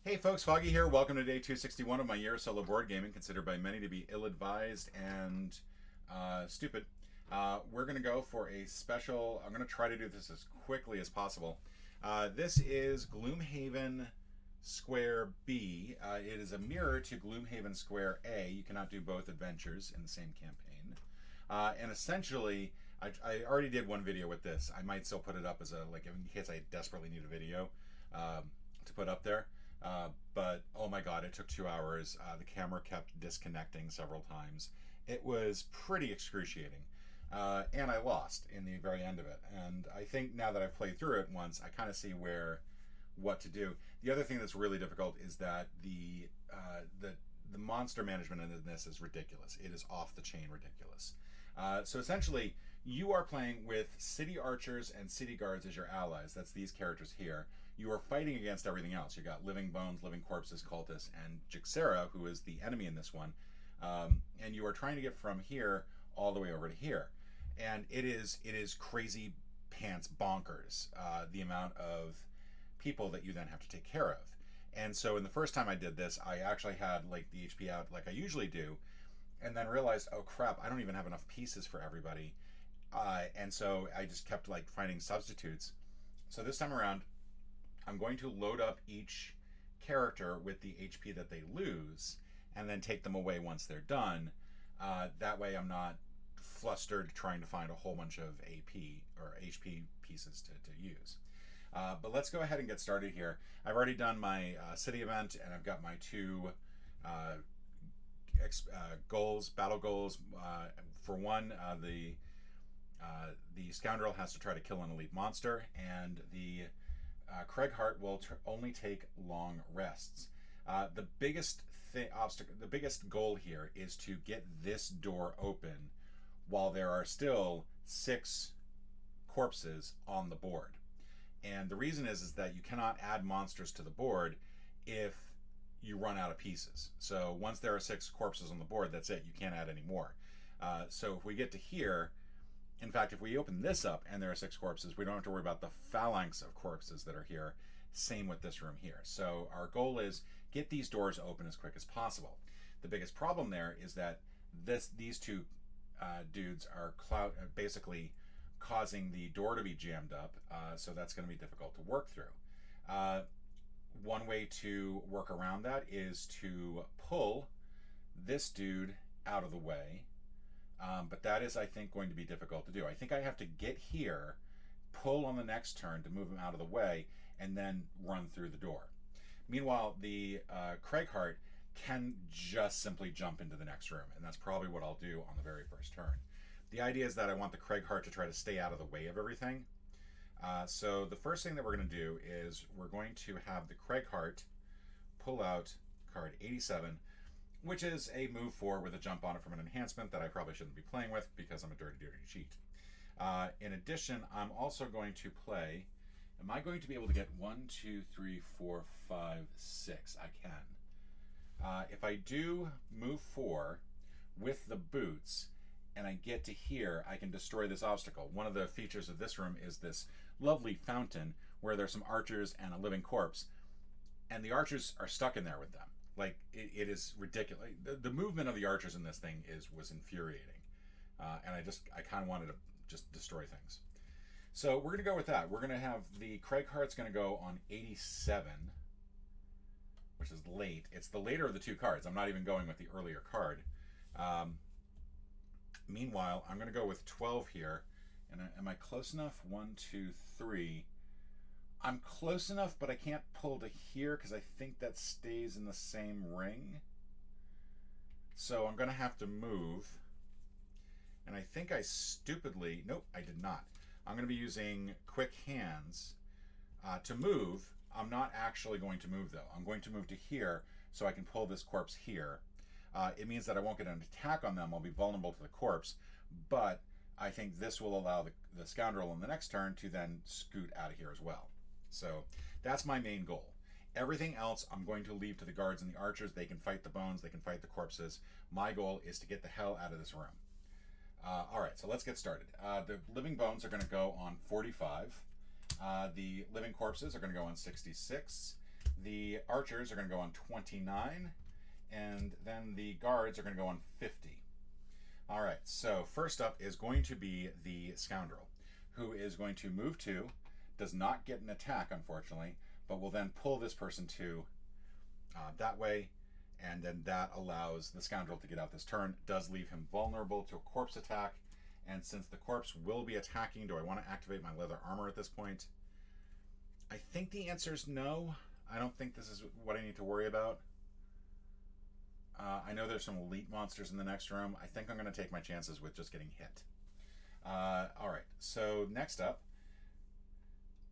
Hey folks, Foggy here. Welcome to day 261 of my year of solo board gaming, considered by many to be ill-advised and stupid. We're going to go for a special. I'm going to try to do this as quickly as possible. This is Gloomhaven Square B. It is a mirror to Gloomhaven Square A. You cannot do both adventures in the same campaign. And essentially, I already did one video with this. I might still put it up as a, like, in case I desperately need a video to put up there. But oh my god, it took 2 hours. The camera kept disconnecting several times. It was pretty excruciating. And I lost in the very end of it. And I think now that I've played through it once, I kind of see what to do. The other thing that's really difficult is that the monster management in this is ridiculous. It is off the chain ridiculous. So essentially, you are playing with city archers and city guards as your allies. That's these characters here. You are fighting against everything else. You got living bones, living corpses, cultists, and Jixera, who is the enemy in this one. And you are trying to get from here all the way over to here. And it is crazy pants bonkers, the amount of people that you then have to take care of. And so in the first time I did this, I actually had like the HP out like I usually do, and then realized, oh crap, I don't even have enough pieces for everybody. And so I just kept like finding substitutes. So this time around, I'm going to load up each character with the HP that they lose, and then take them away once they're done. That way I'm not flustered trying to find a whole bunch of AP or HP pieces to use. But let's go ahead and get started here. I've already done my city event, and I've got my two goals, battle goals. For one, the Scoundrel has to try to kill an elite monster, and the Craighart will only take long rests. The biggest obstacle, the biggest goal here is to get this door open while there are still 6 corpses on the board. And the reason is that you cannot add monsters to the board if you run out of pieces. So once there are 6 corpses on the board, that's it. You can't add any more. So if we get to here, in fact, if we open this up and there are 6 corpses, we don't have to worry about the phalanx of corpses that are here. Same with this room here. So our goal is get these doors open as quick as possible. The biggest problem there is that these two dudes are basically causing the door to be jammed up, so that's going to be difficult to work through. One way to work around that is to pull this dude out of the way, but that is, I think, going to be difficult to do. I think I have to get here, pull on the next turn to move him out of the way, and then run through the door. Meanwhile, the Craighart can just simply jump into the next room, and that's probably what I'll do on the very first turn. The idea is that I want the Craighart to try to stay out of the way of everything. So the first thing that we're going to do is we're going to have the Craighart pull out card 87, which is a move 4 with a jump on it from an enhancement that I probably shouldn't be playing with because I'm a dirty cheat. In addition, I'm also going to play. Am I going to be able to get 1, 2, 3, 4, 5, 6? I can. If I do move 4 with the boots, and I get to here, I can destroy this obstacle. One of the features of this room is this lovely fountain where there's some archers and a living corpse, and the archers are stuck in there with them. Like, it is ridiculous. The movement of the archers in this thing was infuriating, and I kind of wanted to just destroy things. So we're going to go with that. We're going to have the Craighart's going to go on 87, which is late. It's the later of the 2 cards. I'm not even going with the earlier card. Meanwhile, I'm going to go with 12 here. And am I close enough? 1, 2, 3. I'm close enough, but I can't pull to here because I think that stays in the same ring. So I'm going to have to move. And I think I stupidly... Nope, I did not. I'm going to be using Quick Hands to move. I'm not actually going to move, though. I'm going to move to here so I can pull this corpse here. It means that I won't get an attack on them. I'll be vulnerable to the corpse, but I think this will allow the Scoundrel on the next turn to then scoot out of here as well. So that's my main goal. Everything else I'm going to leave to the guards and the archers. They can fight the bones. They can fight the corpses. My goal is to get the hell out of this room. All right, so let's get started. The living bones are going to go on 45. The living corpses are going to go on 66. the archers are going to go on 29, and then the guards are going to go on 50. All right, so first up is going to be the Scoundrel, who is going to move 2, does not get an attack, unfortunately, but will then pull this person to that way, and then that allows the Scoundrel to get out this turn. Does leave him vulnerable to a corpse attack, and since the corpse will be attacking, do I want to activate my leather armor at this point? I think the answer is no. I don't think this is what I need to worry about. I know there's some elite monsters in the next room. I think I'm going to take my chances with just getting hit. All right, so next up,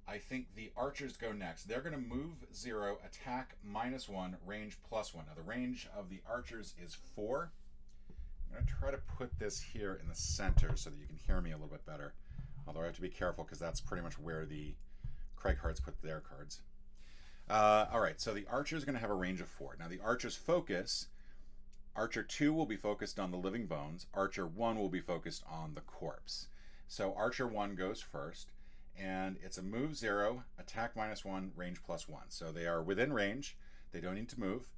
I think the archers go next. They're going to move 0, attack -1, range +1. Now the range of the archers is 4. I'm going to try to put this here in the center so that you can hear me a little bit better. Although I have to be careful because that's pretty much where the Craigharts put their cards. All right, so the archer is going to have a range of 4. Now the archer's focus, Archer 2 will be focused on the living bones. Archer 1 will be focused on the corpse. So Archer 1 goes first, and it's a move 0, attack -1, range +1. So they are within range. They don't need to move.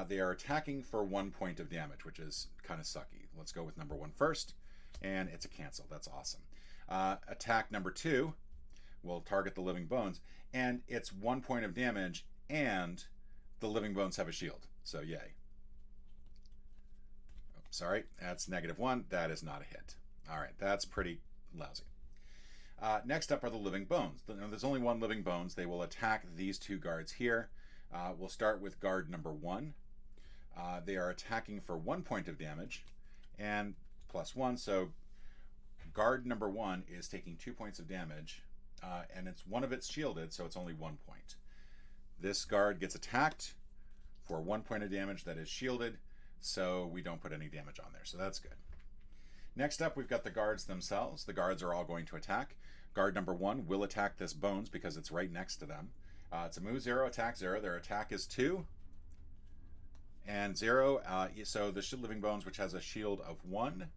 They are attacking for 1 point of damage, which is kind of sucky. Let's go with number 1 first, and it's a cancel. That's awesome. Attack number 2 will target the living bones, and it's 1 point of damage, and the living bones have a shield. So yay. Oh, sorry, that's -1. That is not a hit. All right, that's pretty lousy. Next up are the living bones. There's only 1 living bones. They will attack these 2 guards here. We'll start with guard number 1. They are attacking for 1 point of damage and +1. So guard number 1 is taking 2 points of damage, and it's one of it's shielded, so it's only 1 point. This guard gets attacked for 1 point of damage that is shielded, so we don't put any damage on there, so that's good. Next up, we've got the guards themselves. The guards are all going to attack. Guard number 1 will attack this bones because it's right next to them. It's a move 0, attack 0. Their attack is 2 and 0. So the living bones, which has a shield of 1,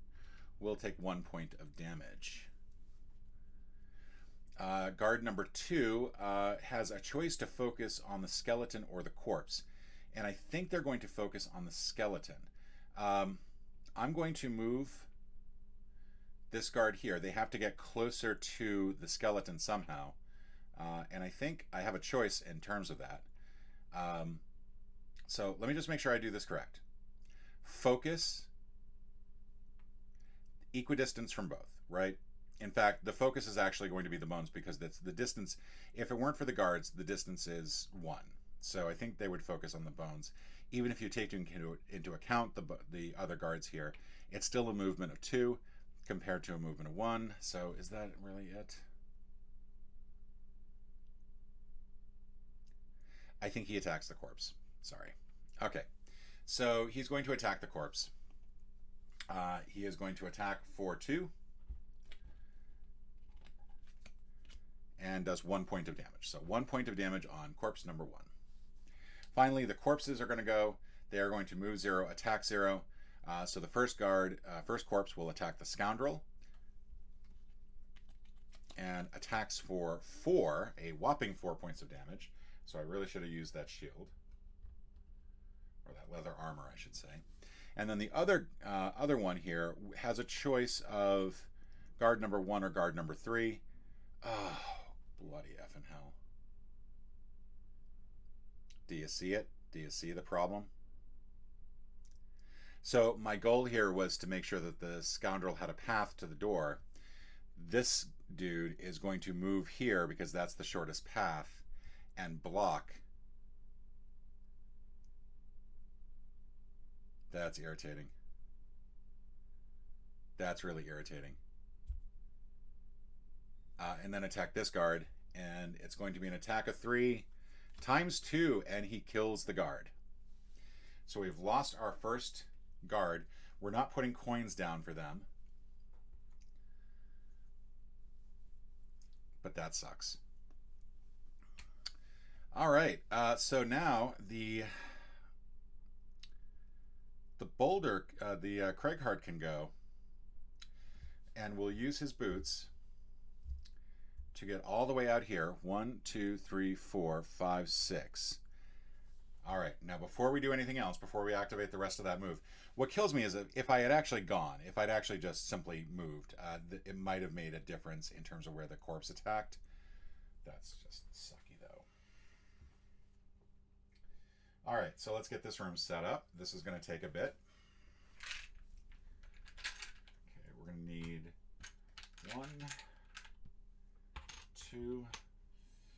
will take 1 point of damage. Guard number 2 has a choice to focus on the skeleton or the corpse, and I think they're going to focus on the skeleton. I'm going to move this guard here. They have to get closer to the skeleton somehow, and I think I have a choice in terms of that. So let me just make sure I do this correct. Focus, equidistance from both, right? In fact, the focus is actually going to be the bones because that's the distance. If it weren't for the guards, the distance is 1. So I think they would focus on the bones. Even if you take into account the other guards here, it's still a movement of 2 compared to a movement of 1. So is that really it? I think he attacks the corpse. Sorry. Okay. So he's going to attack the corpse. He is going to attack for 2. And does 1 point of damage. So 1 point of damage on corpse number 1. Finally, the corpses are going to go. They are going to move 0, attack 0. So the first corpse will attack the Scoundrel. And attacks for 4, a whopping 4 points of damage. So I really should have used that shield. Or that leather armor, I should say. And then the other one here has a choice of guard number 1 or guard number 3. Oh, bloody effing hell. Do you see it? Do you see the problem? So my goal here was to make sure that the Scoundrel had a path to the door. This dude is going to move here because that's the shortest path and block. That's irritating. That's really irritating. And then attack this guard, and it's going to be an attack of 3 times 2, and he kills the guard. So we've lost our first guard. We're not putting coins down for them, but that sucks. All right, so now the boulder, the Craighart can go, and we'll use his boots to get all the way out here. 1, 2, 3, 4, 5, 6. All right, now before we do anything else, before we activate the rest of that move, what kills me is if I had actually gone, if I'd actually just simply moved, it might have made a difference in terms of where the corpse attacked. That's just sucky, though. All right, so let's get this room set up. This is going to take a bit. Okay, we're going to need 1, 2,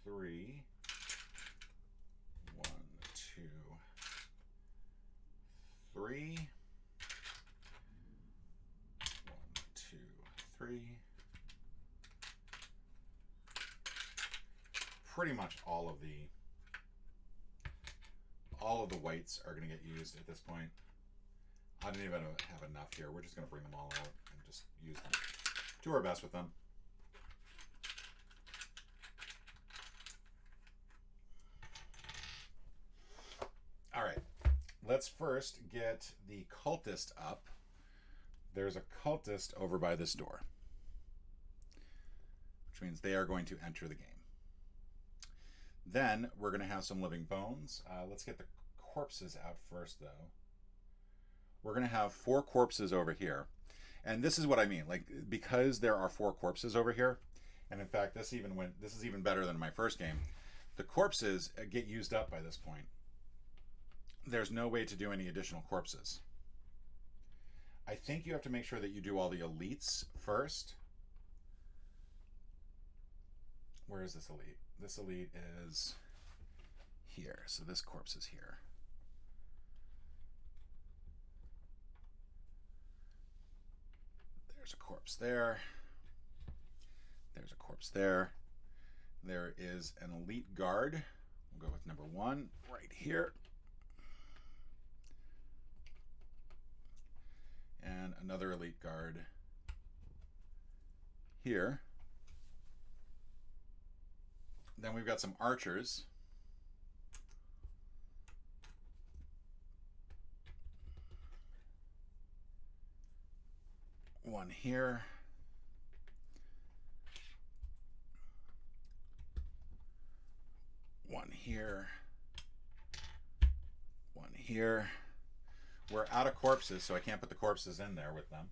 3. 1, 2, 3. 1, 2, 3. Pretty much all of the whites are going to get used at this point. I don't even have enough here. We're just going to bring them all out and just use them. Do our best with them. All right, let's first get the cultist up. There's a cultist over by this door, which means they are going to enter the game. Then we're going to have some living bones. Let's get the corpses out first, though. We're going to have 4 corpses over here. And this is what I mean. Like, because there are 4 corpses over here, and in fact, this is even better than my first game. The corpses get used up by this point. There's no way to do any additional corpses. I think you have to make sure that you do all the elites first. Where is this elite? This elite is here. So this corpse is here. There's a corpse there. There's a corpse there. There is an elite guard. We'll go with number 1 right here. And another elite guard here. Then we've got some archers. One here. One here. One here. We're out of corpses, so I can't put the corpses in there with them.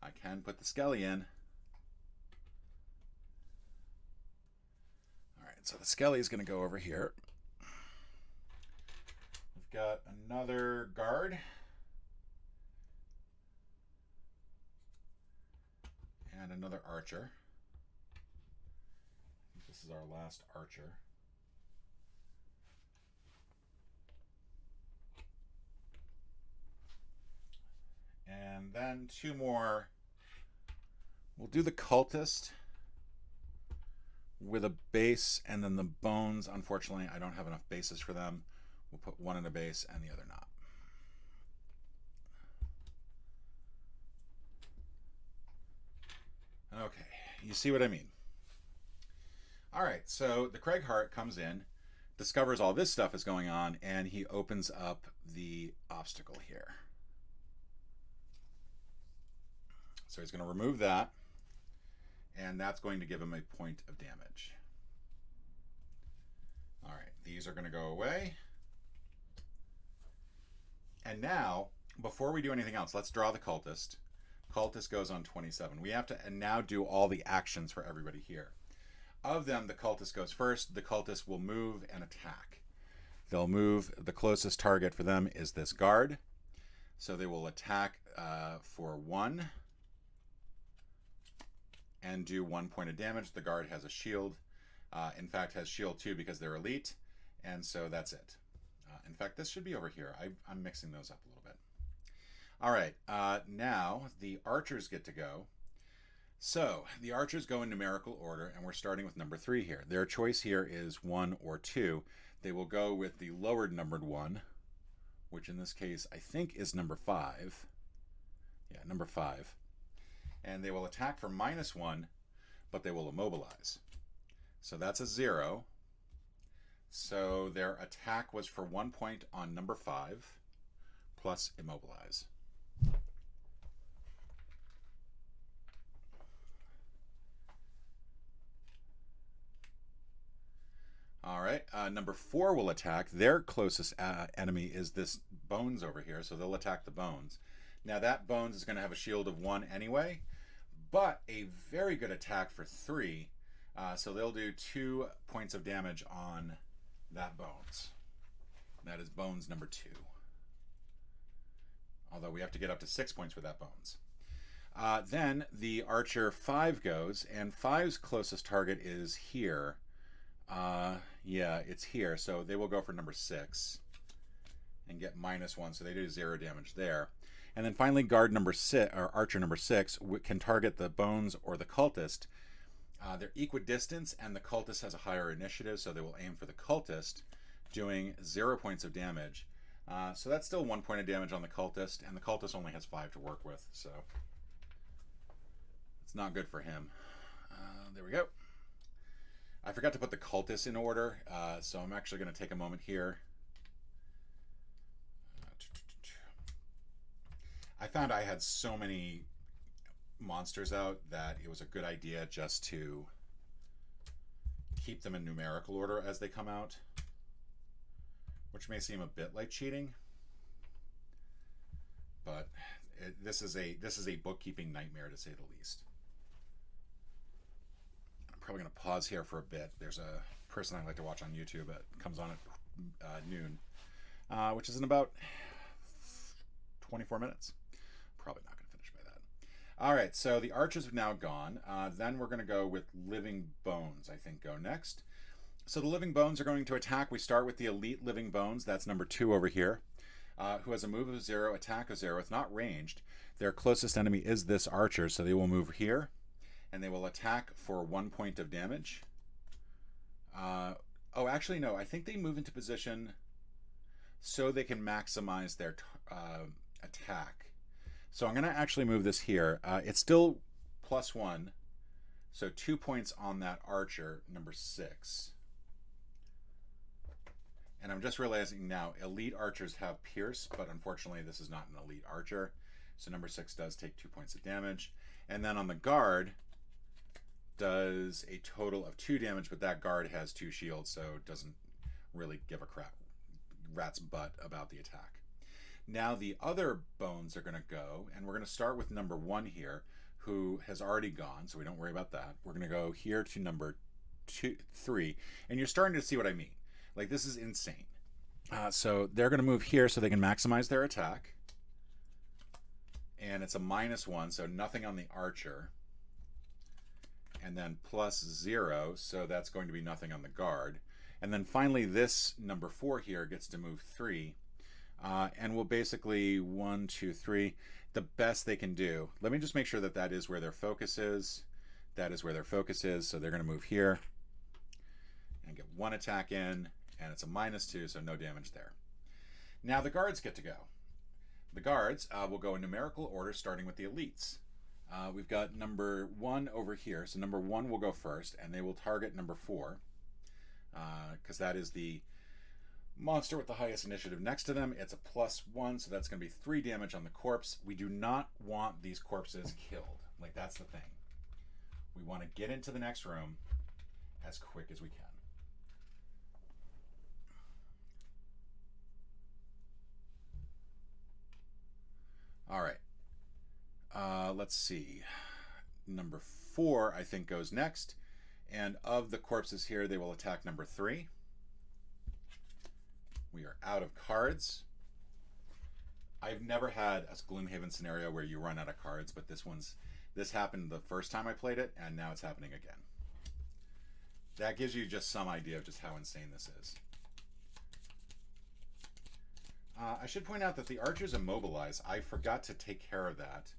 I can put the skelly in. All right, so the skelly is going to go over here. We've got another guard. And another archer. I think this is our last archer. And then 2 more. We'll do the cultist with a base, and then the bones. Unfortunately, I don't have enough bases for them. We'll put one in a base and the other not. Okay, you see what I mean. All right, so the Craig Hart comes in, discovers all this stuff is going on, and he opens up the obstacle here. So he's going to remove that, and that's going to give him a point of damage. All right, these are going to go away. And now, before we do anything else, let's draw the cultist. Cultist goes on 27. We have to now do all the actions for everybody here. Of them, the cultist goes first. The cultist will move and attack. They'll move. The closest target for them is this guard. So they will attack for 1 and do 1 point of damage. The guard has a shield. In fact, has shield 2 because they're elite. And so that's it. In fact, this should be over here. I'm mixing those up a little bit. All right, now the archers get to go. So the archers go in numerical order, and we're starting with number 3 here. Their choice here is 1 or 2. They will go with the lower numbered 1, which in this case I think is number 5. Yeah, number 5. And they will attack for -1, but they will immobilize. So that's a 0. So their attack was for 1 point on number 5, plus immobilize. All right, number 4 will attack. Their closest enemy is this Bones over here, so they'll attack the Bones. Now that Bones is going to have a shield of 1 anyway, but a very good attack for 3. So they'll do 2 points of damage on that Bones. That is Bones number 2. Although we have to get up to 6 points with that Bones. Then the Archer 5 goes, and 5's closest target is here. Yeah, it's here. So they will go for number 6 and get -1. So they do 0 damage there. And then finally, guard number 6 or Archer number 6 can target the Bones or the Cultist. They're equidistant, and the Cultist has a higher initiative, so they will aim for the Cultist, doing 0 points of damage. So that's still 1 point of damage on the Cultist, and the Cultist only has 5 to work with, so it's not good for him. There we go. I forgot to put the Cultists in order, so I'm actually going to take a moment here. I found I had so many monsters out that it was a good idea just to keep them in numerical order as they come out, which may seem a bit like cheating, but this is a bookkeeping nightmare, to say the least. I'm probably going to pause here for a bit. There's a person I like to watch on YouTube that comes on at noon, which is in about 24 minutes. Probably not going to finish by that. All right, so the Archers have now gone. Then we're going to go with Living Bones, I think, go next. So the Living Bones are going to attack. We start with the Elite Living Bones. That's number 2 over here, who has a move of 0, attack of 0. It's not ranged. Their closest enemy is this Archer, so they will move here, and they will attack for 1 point of damage. Oh, actually, no. I think they move into position so they can maximize their attack. So I'm going to actually move this here. It's still +1, so 2 points on that Archer, number 6. And I'm just realizing now, elite archers have Pierce, but unfortunately this is not an elite archer. So number 6 does take 2 points of damage. And then on the guard, does a total of 2 damage, but that guard has 2 shields, so it doesn't really give a rat's butt about the attack. Now the other Bones are going to go, and we're going to start with number 1 here, who has already gone, so we don't worry about that. We're going to go here to number 3, and you're starting to see what I mean. Like, this is insane. So they're going to move here so they can maximize their attack. And it's a -1, so nothing on the Archer. And then +0, so that's going to be nothing on the guard. And then finally, this number 4 here gets to move 3. And we'll basically 1, 2, 3, the best they can do. Let me just make sure that that is where their focus is. That is where their focus is, so they're going to move here and get 1 attack in, and it's a -2, so no damage there. Now the guards get to go. The guards will go in numerical order, starting with the elites. We've got number 1 over here, so number 1 will go first, and they will target number 4, because that is the monster with the highest initiative next to them. It's a +1, so that's going to be 3 damage on the corpse. We do not want these corpses killed. Like, that's the thing. We want to get into the next room as quick as we can. All right. Let's see. Number 4, I think, goes next. And of the corpses here, they will attack number 3. We are out of cards. I've never had a Gloomhaven scenario where you run out of cards, but this happened the first time I played it, and now it's happening again. That gives you just some idea of just how insane this is. I should point out that the Archers immobilize. I forgot to take care of that,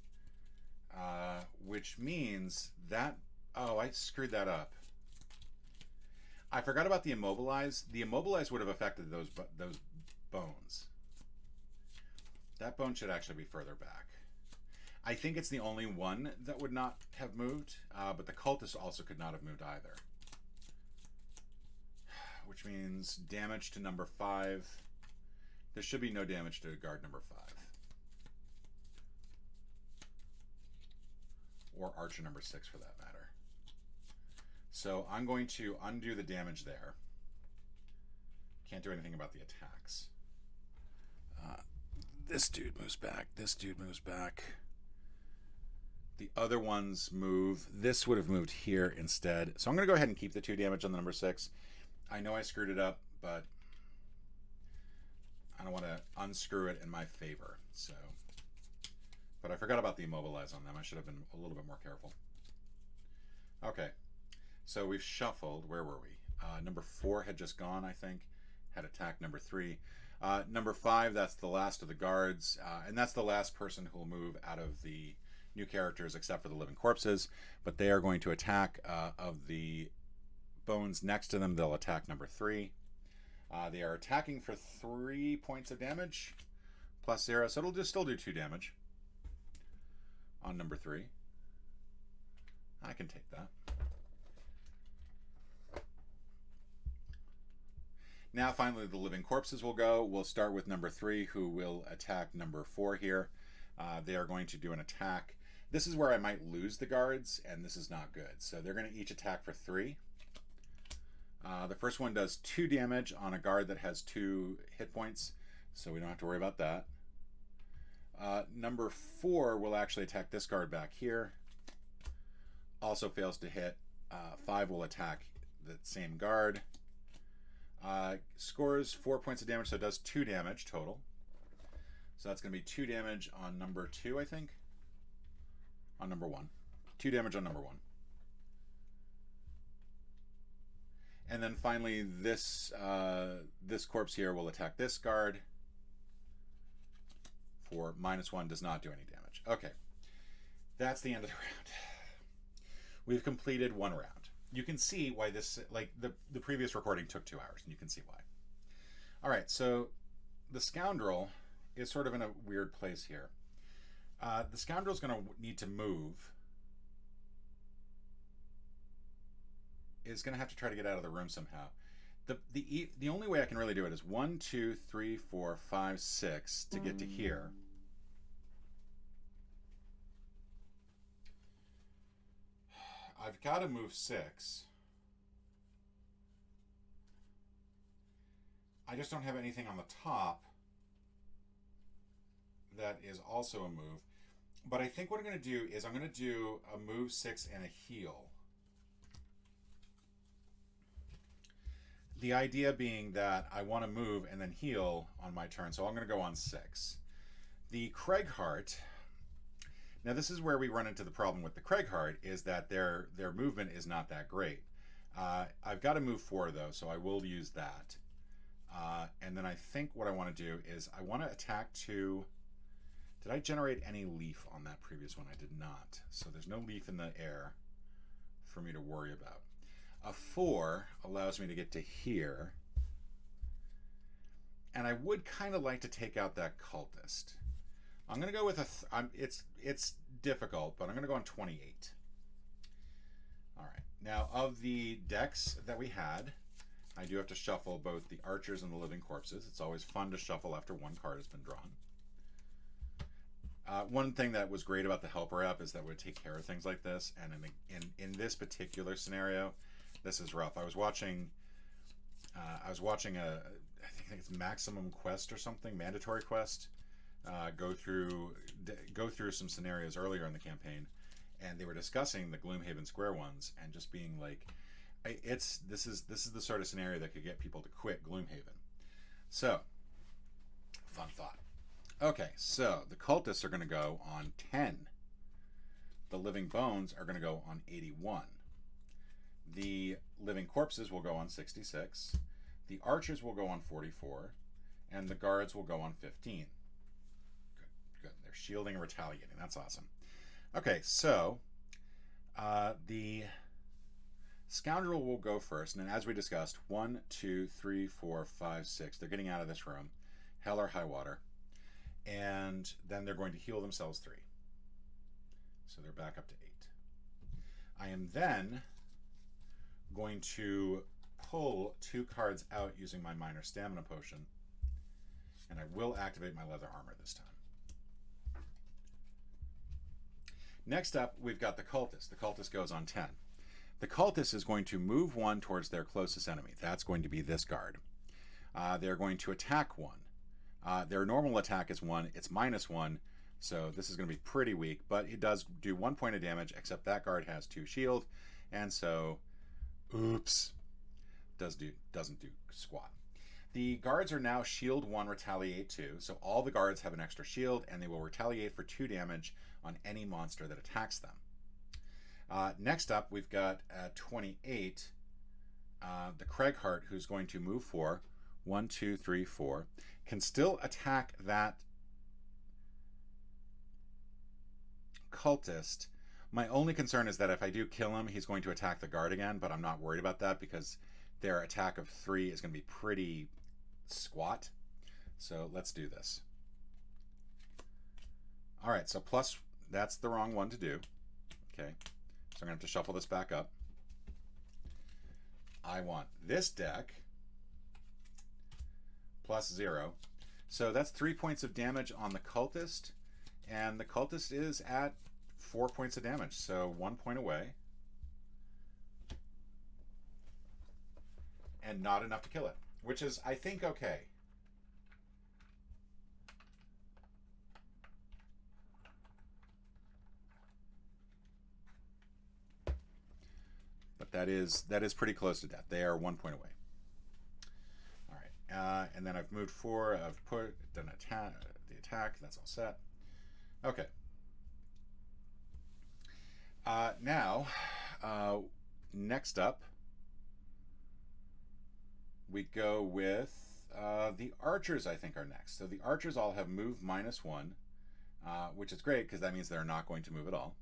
which means that... Oh, I screwed that up. I forgot about the immobilize. The immobilize would have affected those bones. That bone should actually be further back. I think it's the only one that would not have moved, but the Cultist also could not have moved either. Which means damage to number 5. There should be no damage to guard number 5. Or Archer number 6 for that matter. So I'm going to undo the damage there. can't do anything about the attacks. This dude moves back. This dude moves back. The other ones move. This would have moved here instead. So I'm going to go ahead and keep the 2 damage on the number 6. I know I screwed it up, but I don't want to unscrew it in my favor. So, but I forgot about the immobilize on them. I should have been a little bit more careful. Okay, so we've shuffled. Where were we? Number 4 had just gone, I think. Had attacked number 3. Number 5, that's the last of the guards, and that's the last person who will move out of the new characters except for the living corpses, but they are going to attack of the bones next to them. They'll attack number 3. They are attacking for 3 points of damage plus 0, so it'll just still do 2 damage on number 3. I can take that. Now finally the living corpses will go. We'll start with number 3, who will attack number 4 here. They are going to do an attack. This is where I might lose the guards, and this is not good. So they're going to each attack for 3. The first one does 2 damage on a guard that has 2 hit points, so we don't have to worry about that. Number 4 will actually attack this guard back here. Also fails to hit. 5 will attack the same guard. Scores 4 points of damage, so it does 2 damage total. So that's going to be 2 damage on number 2, I think. On number 1. 2 damage on number 1. And then finally, this this corpse here will attack this guard for -1, does not do any damage. Okay, that's the end of the round. We've completed 1 round. You can see why this, like the previous recording took 2 hours, and you can see why. All right, so the Scoundrel is sort of in a weird place here. The Scoundrel's going to need to move. Is going to have to try to get out of the room somehow. The only way I can really do it is 1, 2, 3, 4, 5, 6 to get to here. I've got to move 6. I just don't have anything on the top that is also a move. But I think what I'm going to do is I'm going to do a move 6 and a heal. The idea being that I want to move and then heal on my turn, so I'm going to go on 6. The Craighheart. Now this is where we run into the problem with the Craighheart, is that their movement is not that great. I've got to move 4 though, so I will use that. And then I think what I want to do is I want to attack 2. Did I generate any leaf on that previous one? I did not. So there's no leaf in the air for me to worry about. A 4 allows me to get to here. And I would kind of like to take out that cultist. I'm going to go with it's difficult, but I'm going to go on 28. All right. Now, of the decks that we had, I do have to shuffle both the archers and the living corpses. It's always fun to shuffle after 1 card has been drawn. One thing that was great about the helper app is that it would take care of things like this. And in this particular scenario, this is rough. I was watching I think it's Maximum Quest or something, Mandatory Quest, go through some scenarios earlier in the campaign, and they were discussing the Gloomhaven Square ones and just being like, this is the sort of scenario that could get people to quit Gloomhaven. So, fun thought. Okay, so the cultists are going to go on 10. The living bones are going to go on 81. The living corpses will go on 66. The archers will go on 44. And the guards will go on 15. Good. They're shielding and retaliating. That's awesome. Okay, so the Scoundrel will go first. And as we discussed, 1, 2, 3, 4, 5, 6. They're getting out of this room. Hell or high water. And then they're going to heal themselves 3. So they're back up to 8. I am then going to pull 2 cards out using my minor stamina potion, and I will activate my leather armor this time. Next up, we've got the cultist. The cultist goes on 10. The cultist is going to move 1 towards their closest enemy. That's going to be this guard. they're going to attack 1. Their normal attack is 1. It's -1, so this is going to be pretty weak, but it does do 1 point of damage, except that guard has 2 shield, and so, oops, doesn't do squat. The guards are now shield 1, retaliate 2, so all the guards have an extra shield, and they will retaliate for 2 damage on any monster that attacks them. Next up, we've got 28, the Craighheart, who's going to move 4. 1, 2, 3, 4. Can still attack that cultist. My only concern is that if I do kill him, he's going to attack the guard again, but I'm not worried about that because their attack of 3 is going to be pretty squat. So let's do this. All right, so plus, that's the wrong one to do. Okay, so I'm going to have to shuffle this back up. I want this deck plus 0. So that's 3 points of damage on the cultist, and the cultist is at 4 points of damage, so 1 point away. And not enough to kill it, which is, I think, okay. But that is pretty close to death. They are 1 point away. And then I've moved 4. I've done the attack. That's all set. Okay. Now, next up, we go with the archers. I think are next. So the archers all have move -1, which is great because that means they're not going to move at all.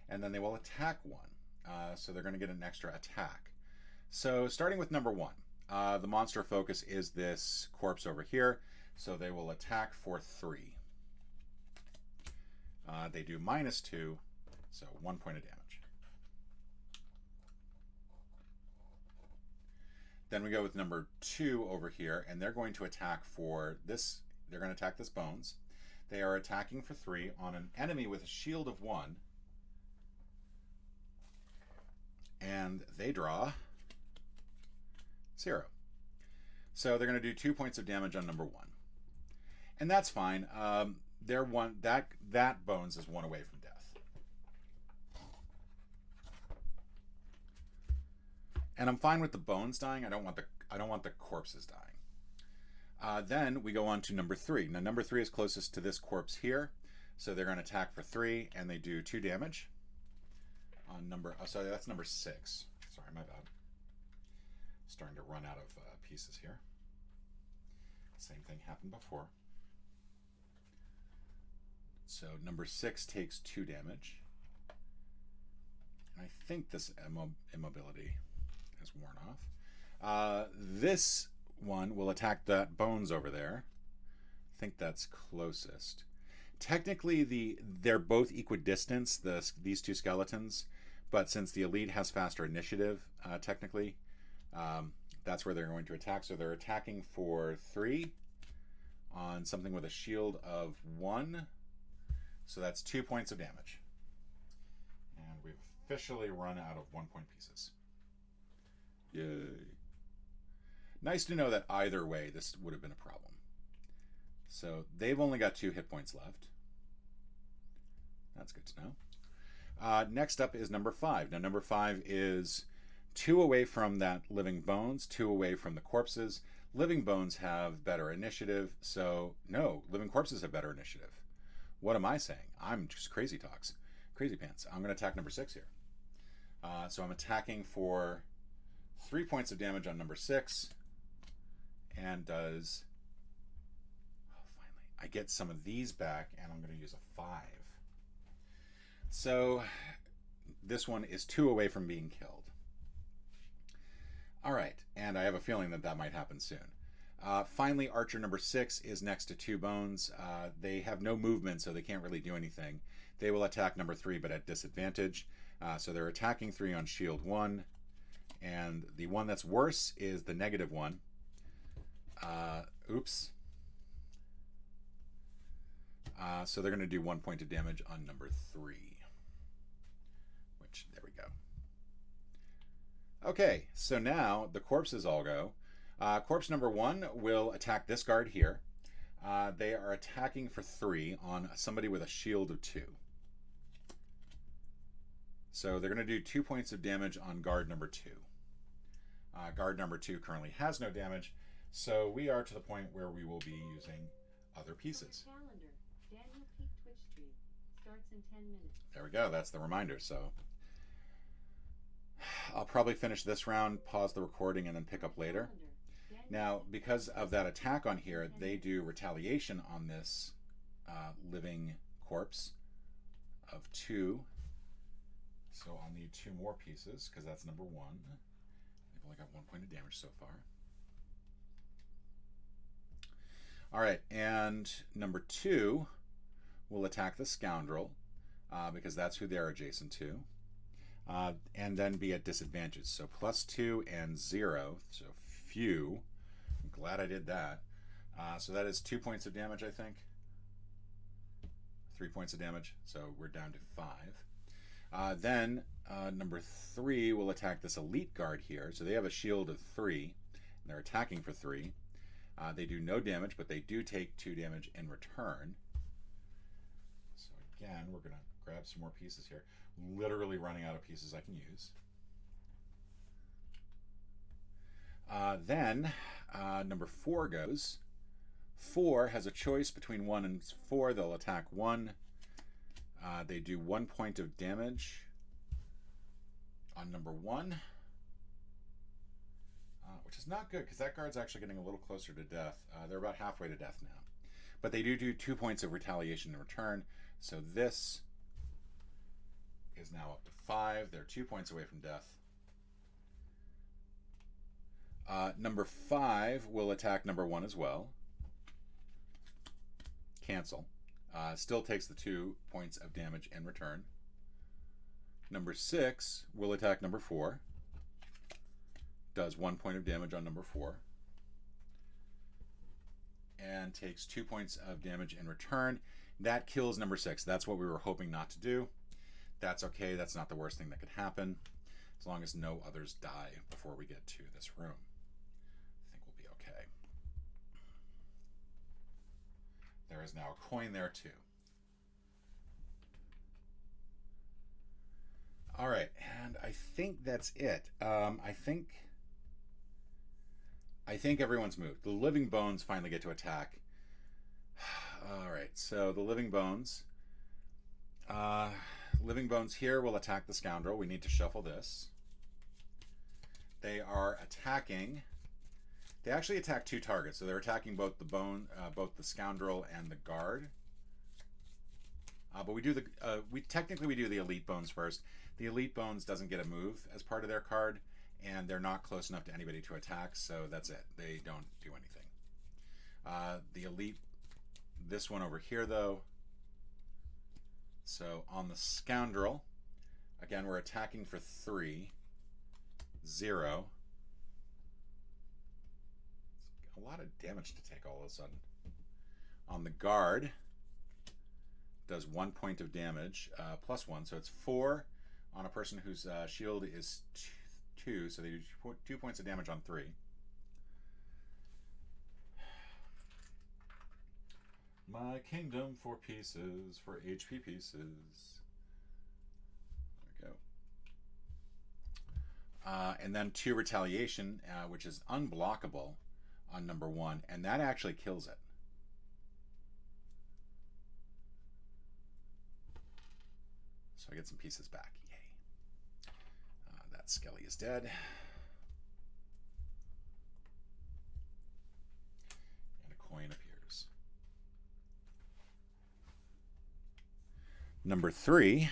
And then they will attack 1. So they're going to get an extra attack. So starting with number 1. The monster focus is this corpse over here, so they will attack for 3. They do -2, so 1 point of damage. Then we go with number 2 over here, and they're going to attack for this. They're going to attack this bones. They are attacking for 3 on an enemy with a shield of 1, and they draw 0. So they're going to do 2 points of damage on number 1, and that's fine. They're one that bones is 1 away from death, and I'm fine with the bones dying. I don't want the corpses dying. Then we go on to number 3. Now number 3 is closest to this corpse here, so they're going to attack for 3, and they do 2 damage on number. Oh, sorry, that's number 6. Sorry, my bad. Starting to run out of pieces here. Same thing happened before. So number 6 takes 2 damage. And I think this immobility has worn off. This one will attack that bones over there. I think that's closest. Technically, they're both equidistant, these 2 skeletons, but since the elite has faster initiative, technically, that's where they're going to attack. So they're attacking for 3 on something with a shield of 1. So that's 2 points of damage. And we've officially run out of 1 point pieces. Yay. Nice to know that either way this would have been a problem. So they've only got 2 hit points left. That's good to know. Next up is number 5. Now number 5 is 2 away from that living bones, 2 away from the corpses. Living bones have better initiative, so no, living corpses have better initiative. What am I saying? I'm just crazy talks. Crazy pants. I'm going to attack number 6 here. So I'm attacking for 3 points of damage on number 6, and does... Oh, finally. I get some of these back, and I'm going to use a 5. So this one is 2 away from being killed. All right, and I have a feeling that that might happen soon. Finally, archer number 6 is next to 2 bones. They have no movement, so they can't really do anything. They will attack number 3, but at disadvantage. So they're attacking 3 on shield 1, and the one that's worse is the -1. Oops. So they're going to do 1 point of damage on number 3. Which, there we go. Okay, so now the corpses all go. Corpse number 1 will attack this guard here. They are attacking for 3 on somebody with a shield of 2. So they're going to do 2 points of damage on guard number 2. Guard number 2 currently has no damage, so we are to the point where we will be using other pieces. Calendar. Daniel Peak Twitch stream starts in 10 minutes. There we go. That's the reminder. So I'll probably finish this round, pause the recording, and then pick up later. Now, because of that attack on here, they do retaliation on this living corpse of 2. So I'll need 2 more pieces, because that's number 1. I've only got 1 point of damage so far. All right, and number 2 will attack the Scoundrel, because that's who they're adjacent to, and then be at disadvantage. So +2 and 0, so phew. I'm glad I did that. So that is 2 points of damage, I think. 3 points of damage, so we're down to 5. Then number 3 will attack this elite guard here. So they have a shield of 3, and they're attacking for 3. They do no damage, but they do take 2 damage in return. So again, we're going to grab some more pieces here. Literally running out of pieces I can use. Then number 4 goes. 4 has a choice between 1 and 4. They'll attack 1. They do 1 point of damage on number 1, which is not good because that guard's actually getting a little closer to death. They're about halfway to death now. But they do 2 points of retaliation in return. So this is now up to 5. They're 2 points away from death. Number 5 will attack number 1 as well. Cancel. Still takes the 2 points of damage in return. Number 6 will attack number 4. Does 1 point of damage on number 4. And takes 2 points of damage in return. That kills number 6. That's what we were hoping not to do. That's okay. That's not the worst thing that could happen. As long as no others die before we get to this room. I think we'll be okay. There is now a coin there too. All right, and I think that's it. I think everyone's moved. The living bones finally get to attack. All right, so the living bones. Living bones here will attack the Scoundrel. We need to shuffle this. They are attacking. They actually attack 2 targets, so they're attacking both the Scoundrel and the guard. But we do we do the elite bones first. The elite bones doesn't get a move as part of their card, and they're not close enough to anybody to attack, so that's it. They don't do anything. The elite, this one over here though. So on the Scoundrel, again we're attacking for 3, 0. A lot of damage to take all of a sudden. On the guard, does 1 point of damage, +1, so it's 4 on a person whose shield is 2, so they do 2 points of damage on 3. My kingdom for pieces, for HP pieces. There we go. And then 2 retaliation, which is unblockable on number 1, and that actually kills it. So I get some pieces back. Yay. That Skelly is dead. And a coin appears. Number 3. I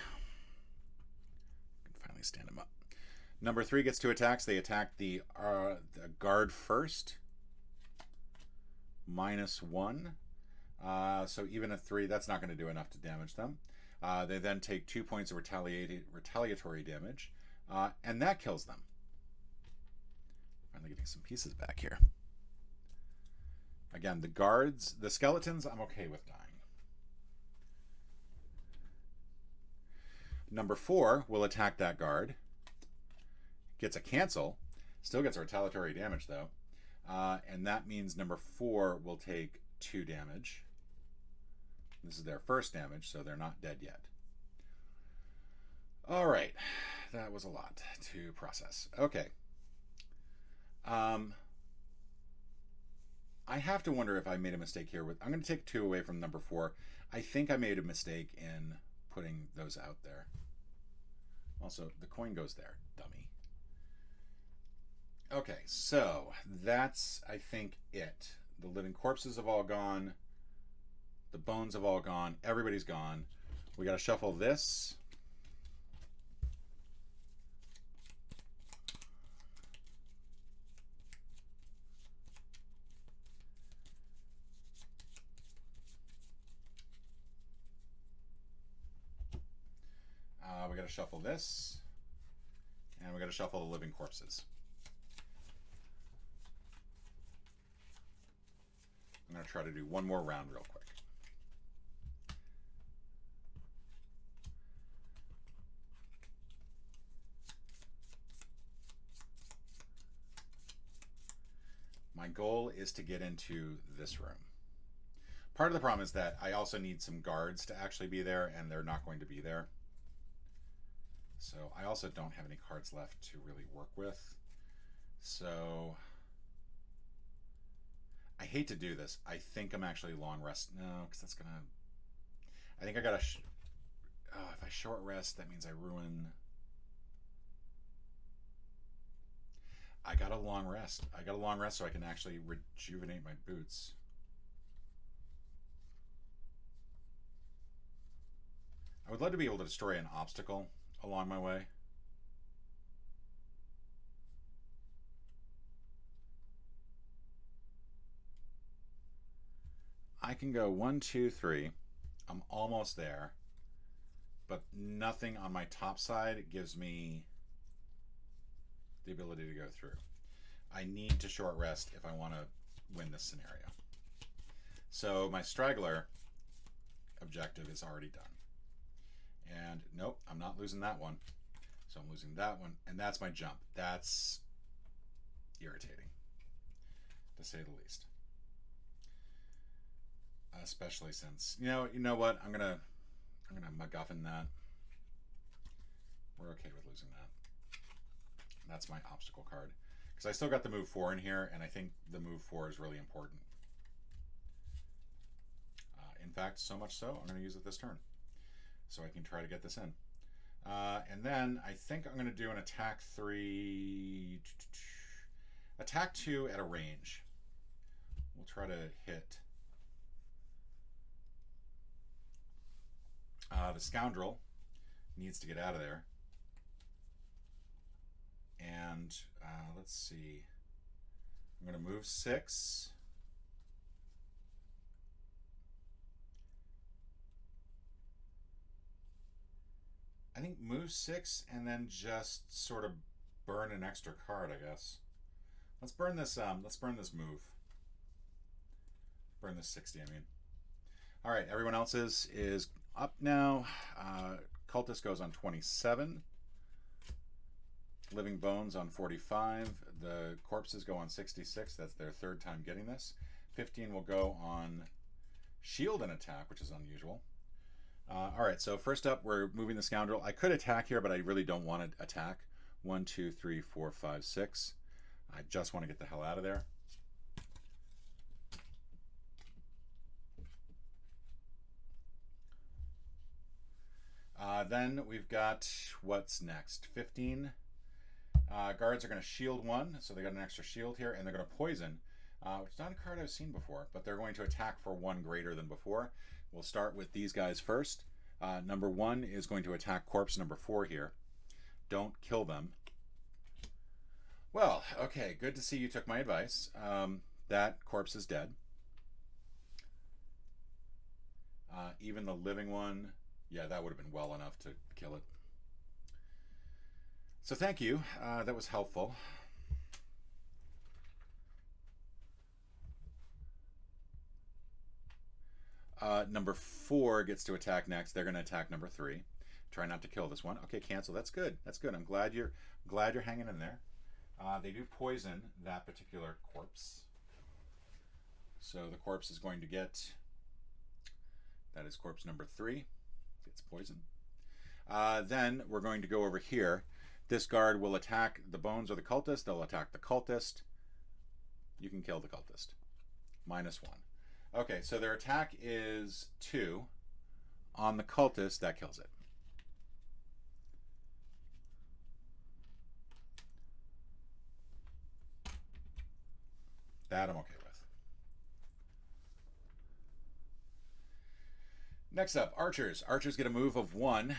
can finally stand him up. Number 3 gets 2 attacks. They attack the guard first. -1. So even a 3, that's not going to do enough to damage them. They then take 2 points of retaliatory damage, and that kills them. Finally getting some pieces back here. Again, the guards, the skeletons, I'm okay with dying. Number 4 will attack that guard. Gets a cancel. Still gets a retaliatory damage, though. And that means number 4 will take 2 damage. This is their first damage, so they're not dead yet. All right, that was a lot to process. Okay. I have to wonder if I made a mistake here. I'm going to take 2 away from number 4. I think I made a mistake in putting those out there. Also, the coin goes there, dummy. Okay, so that's, I think, it. The living corpses have all gone. The bones have all gone. Everybody's gone. We got to shuffle this. We got to shuffle this. And we got to shuffle the living corpses. I'm going to try to do one more round real quick. My goal is to get into this room. Part of the problem is that I also need some guards to actually be there, and they're not going to be there. So I also don't have any cards left to really work with. So I hate to do this. I think I'm actually long rest. No, because that's going to... I think I got to... if I short rest, that means I ruin... I got a long rest. I got a long rest so I can actually rejuvenate my boots. I would love to be able to destroy an obstacle along my way. I can go 1, 2, 3. I'm almost there. But nothing on my top side gives me the ability to go through. I need to short rest if I want to win this scenario. So my straggler objective is already done. And nope, I'm not losing that one. So I'm losing that one. And that's my jump. That's irritating, to say the least. Especially since, you know what? I'm gonna MacGuffin that. We're okay with losing that. That's my obstacle card. Because I still got the move 4 in here, and I think the move 4 is really important. In fact, so much so, I'm going to use it this turn. So I can try to get this in. And then I think I'm going to do an attack 3... Attack 2 at a range. We'll try to hit the Scoundrel. Needs to get out of there. And let's see. I'm going to move 6. I think move 6 and then just sort of burn an extra card, I guess. Let's burn this move. Burn this 60, I mean. All right, everyone else's is up now. Cultist goes on 27. Living Bones on 45. The Corpses go on 66. That's their 3rd time getting this. 15 will go on Shield and Attack, which is unusual. All right, so first up, we're moving the Scoundrel. I could attack here, but I really don't want to attack. 1, 2, 3, 4, 5, 6. I just want to get the hell out of there. Then we've got what's next. 15. Guards are going to shield 1, so they got an extra shield here, and they're going to poison, which is not a card I've seen before, but they're going to attack for 1 greater than before. We'll start with these guys first. Number 1 is going to attack corpse number 4 here. Don't kill them. Well, okay, good to see you took my advice. That corpse is dead. Even the living one, yeah, that would have been well enough to kill it. So thank you. That was helpful. Number 4 gets to attack next. They're going to attack number 3. Try not to kill this one. Okay, cancel. That's good. That's good. I'm glad you're hanging in there. They do poison that particular corpse. So the corpse is going to get, that is corpse number 3, gets poison. Then we're going to go over here. This guard will attack the bones or the cultist. They'll attack the cultist. You can kill the cultist. -1. Okay, so their attack is 2. On the cultist, that kills it. That I'm okay with. Next up, archers. Archers get a move of 1.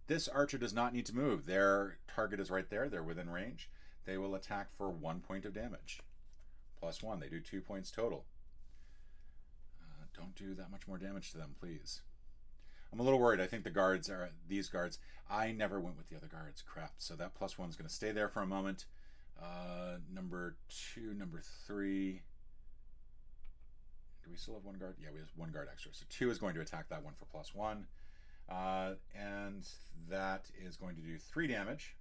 This archer does not need to move. Their target is right there. They're within range. They will attack for 1 point of damage. +1. They do 2 points total. Don't do that much more damage to them, please. I'm a little worried. I think the guards are these guards. I never went with the other guards. Crap. So that +1 is going to stay there for a moment. Number 2, number 3. Do we still have 1 guard? Yeah, we have 1 guard extra. So 2 is going to attack that one for +1. And that is going to do 3 damage.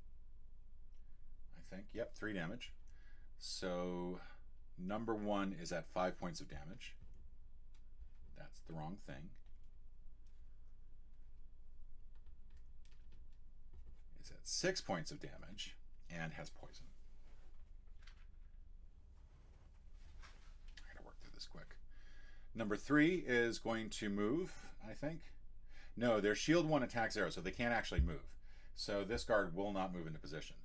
I think. Yep, 3 damage. So number 1 is at 5 points of damage. That's the wrong thing. Is at 6 points of damage and has poison. I gotta work through this quick. Number 3 is going to move, I think. No, their shield 1 attack 0, so they can't actually move. So this guard will not move into position.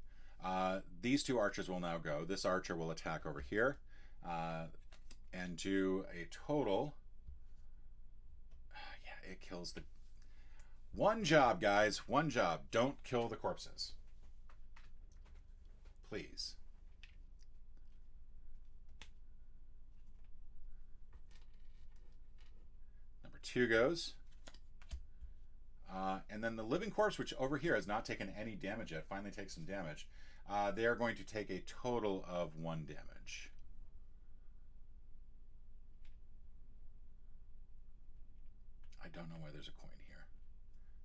These 2 archers will now go. This archer will attack over here and do a total. Yeah, it kills the. 1 job, guys. 1 job. Don't kill the corpses. Please. Number 2 goes. And then the living corpse, which over here has not taken any damage yet, finally takes some damage. They are going to take a total of 1 damage. I don't know why there's a coin here,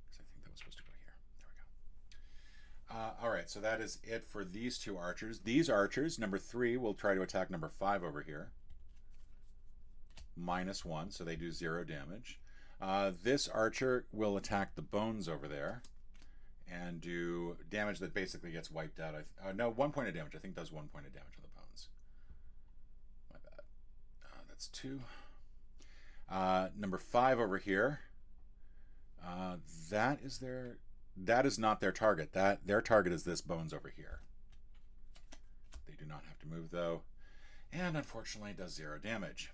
because I think that was supposed to go here. There we go. All right, so that is it for these 2 archers. These archers, number 3, will try to attack number 5 over here. -1, so they do 0 damage. This archer will attack the bones over there and do damage that basically gets wiped out. No, 1 point of damage. I think does 1 point of damage on the bones. My bad. That's 2. Number 5 over here. That is not their target. Their target is this bones over here. They do not have to move though, and unfortunately does 0 damage.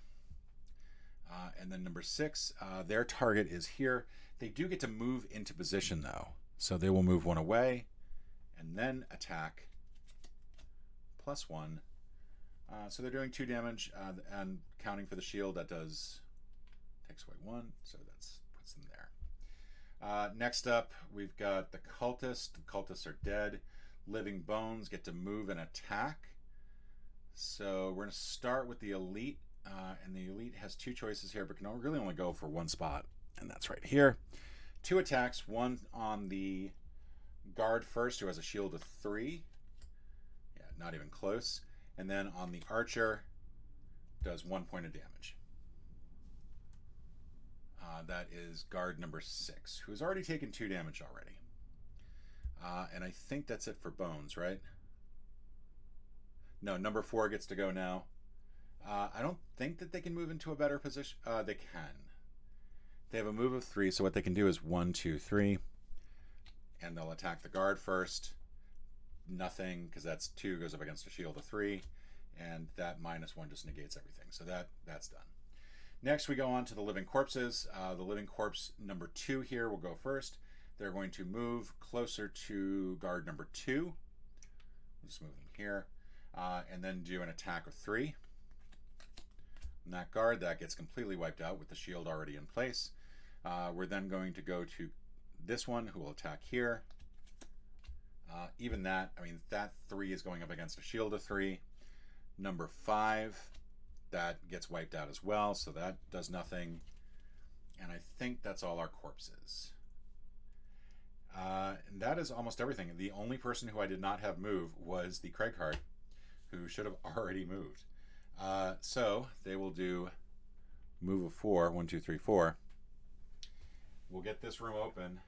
And then number 6, their target is here. They do get to move into position though. So they will move 1 away and then attack +1. So they're doing 2 damage and counting for the shield, that takes away 1. So that's puts them there. Next up, we've got the cultists. The cultists are dead. Living bones get to move and attack. So we're going to start with the elite. And the elite has 2 choices here, but can really only go for 1 spot, and that's right here. 2 attacks, 1 on the guard first, who has a shield of 3. Yeah, not even close. And then on the archer, does 1 point of damage. That is guard number 6, who has already taken 2 damage already. And I think that's it for bones, right? No, number 4 gets to go now. I don't think that they can move into a better position. They can. They have a move of 3, so what they can do is 1, 2, 3. And they'll attack the guard first. Nothing, because that's 2, goes up against a shield of 3. And that -1 just negates everything. So that's done. Next, we go on to the living corpses. The living corpse number 2 here will go first. They're going to move closer to guard number 2. We'll just move them here. And then do an attack of 3. And that guard, that gets completely wiped out with the shield already in place. We're then going to go to this one, who will attack here. Even that, I mean, that 3 is going up against a shield of 3. Number 5, that gets wiped out as well, so that does nothing. And I think that's all our corpses. And that is almost everything. The only person who I did not have move was the Craighart, who should have already moved. So they will do move of 4. 1, 2, 3, 4. We'll get this room open.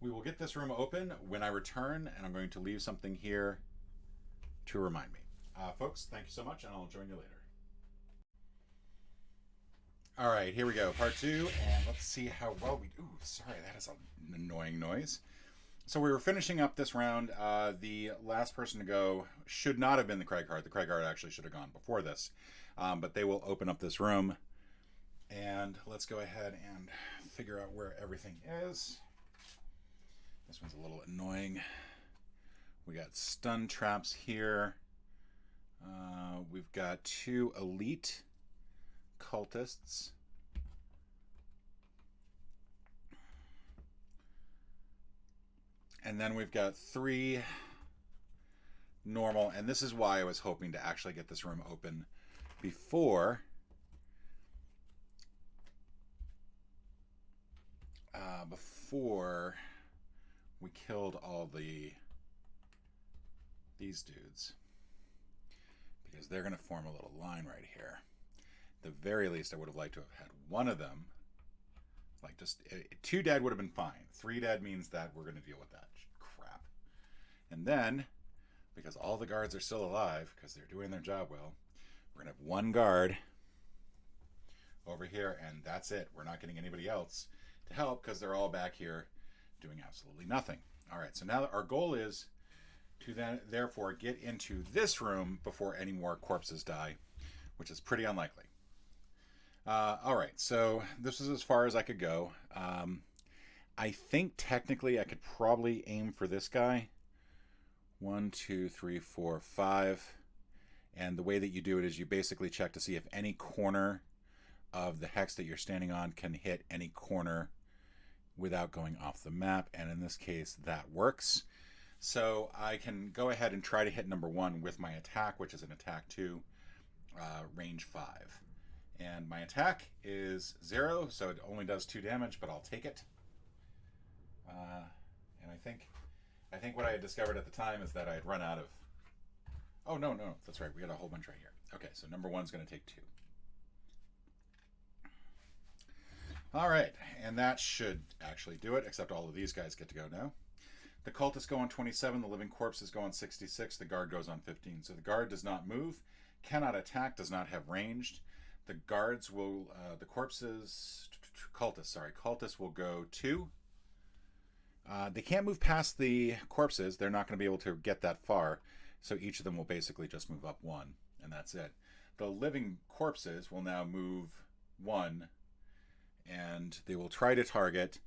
We will get this room open when I return, and I'm going to leave something here to remind me. Folks, thank you so much, and I'll join you later. All right, here we go, part 2, and let's see how well we do. Ooh, sorry, that is an annoying noise. So we were finishing up this round. The last person to go should not have been the Craighart. The Craighart actually should have gone before this, but they will open up this room, and let's go ahead and figure out where everything is. This one's a little annoying. We got stun traps here. We've got 2 elite cultists. And then we've got 3 normal. And this is why I was hoping to actually get this room open before we killed all these dudes, because they're going to form a little line right here. At the very least, I would have liked to have had one of them, like just 2 dead would have been fine. 3 dead means that we're going to deal with that crap. And then, because all the guards are still alive, because they're doing their job well, we're going to have 1 guard over here, and that's it. We're not getting anybody else to help, because they're all back here doing absolutely nothing. All right, so now our goal is to then therefore get into this room before any more corpses die, which is pretty unlikely. All right, so this is as far as I could go. I think technically I could probably aim for this guy. 1, 2, 3, 4, 5. And the way that you do it is you basically check to see if any corner of the hex that you're standing on can hit any corner without going off the map, and in this case that works. So I can go ahead and try to hit number 1 with my attack, which is an attack 2, range 5. And my attack is 0, so it only does 2 damage, but I'll take it. And I think what I had discovered at the time is that I had run out of... Oh, no, that's right. We got a whole bunch right here. Okay, so number 1's going to take 2. All right, and that should actually do it, except all of these guys get to go now. The cultists go on 27, the living corpses go on 66, the guard goes on 15. So the guard does not move, cannot attack, does not have ranged. The guards will, cultists will go 2. They can't move past the corpses. They're not going to be able to get that far. So each of them will basically just move up 1, and that's it. The living corpses will now move 1, and they will try to target.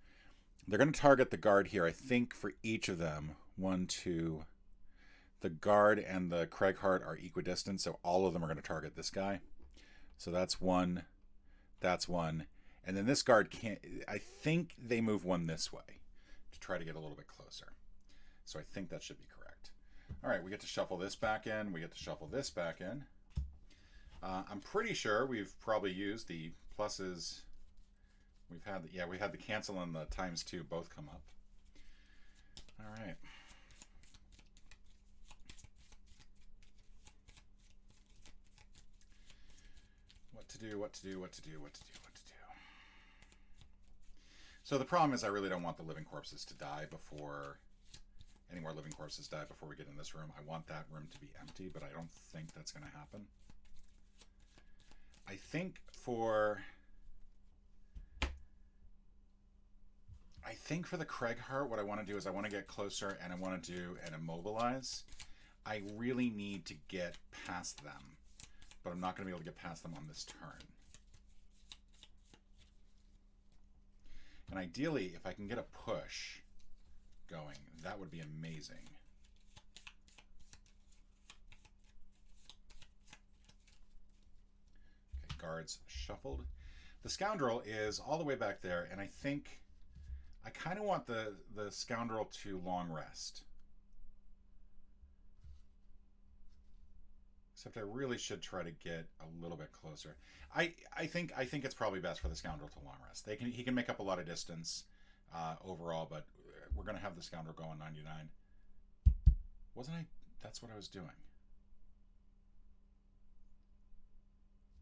They're going to target the guard here, I think, for each of them. 1, 2. The guard and the Craighart are equidistant, so all of them are going to target this guy. So that's 1. That's 1. And then this guard can't... I think they move 1 this way to try to get a little bit closer. So I think that should be correct. All right, we get to shuffle this back in. We get to shuffle this back in. I'm pretty sure we've probably used the pluses... we had the cancel and the ×2 both come up. All right. What to do. So the problem is I really don't want the living corpses to die before... any more living corpses die before we get in this room. I want that room to be empty, but I don't think that's going to happen. I think for the Craighart, what I want to do is I want to get closer and I want to do an immobilize. I really need to get past them, but I'm not going to be able to get past them on this turn. And ideally, if I can get a push going, that would be amazing. Okay, guards shuffled. The Scoundrel is all the way back there, and I think I kind of want the Scoundrel to long rest. Except I really should try to get a little bit closer. I think it's probably best for the Scoundrel to long rest. He can make up a lot of distance overall, but we're gonna have the Scoundrel go on 99. Wasn't I? That's what I was doing.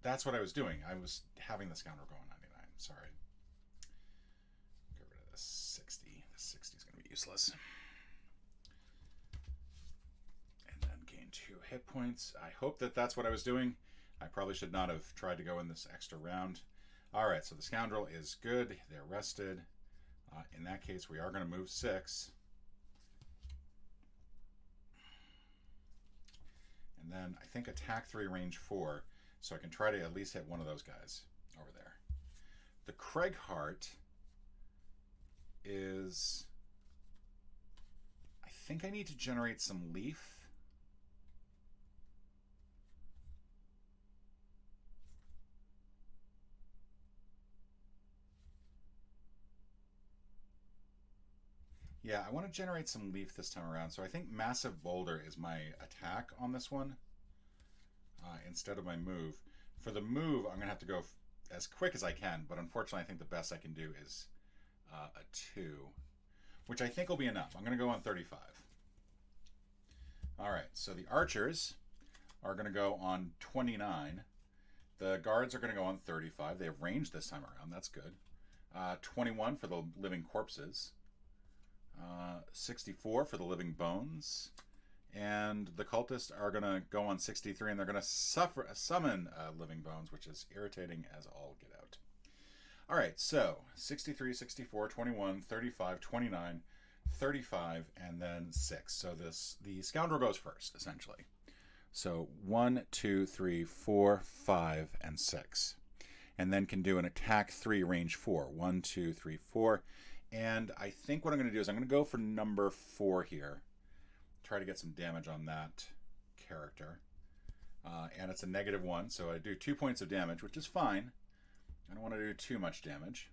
That's what I was doing. I was having the Scoundrel go on 99. Sorry. Get rid of this 60. The 60 is gonna be useless. And then gain 2 hit points. I hope that that's what I was doing. I probably should not have tried to go in this extra round. All right, so the Scoundrel is good. They're rested. In that case, we are going to move 6. And then I think attack 3, range 4, so I can try to at least hit one of those guys over there. The Craighheart is... I think I need to generate some leaf. Yeah, I want to generate some leaf this time around, so I think Massive Boulder is my attack on this one instead of my move. For the move, I'm going to have to go as quick as I can, but unfortunately I think the best I can do is a 2, which I think will be enough. I'm going to go on 35. All right, so the archers are going to go on 29. The guards are going to go on 35. They have range this time around. That's good. 21 for the living corpses. 64 for the living bones, and the cultists are going to go on 63, and they're going to summon living bones, which is irritating as all get out. All right, so 63, 64, 21, 35, 29, 35, and then 6. So the Scoundrel goes first, essentially. So 1, 2, 3, 4, 5, and 6, and then can do an attack 3, range 4. 1, 2, 3, 4. And I think what I'm going to do is I'm going to go for number 4 here. Try to get some damage on that character. And it's a -1, so I do 2 points of damage, which is fine. I don't want to do too much damage.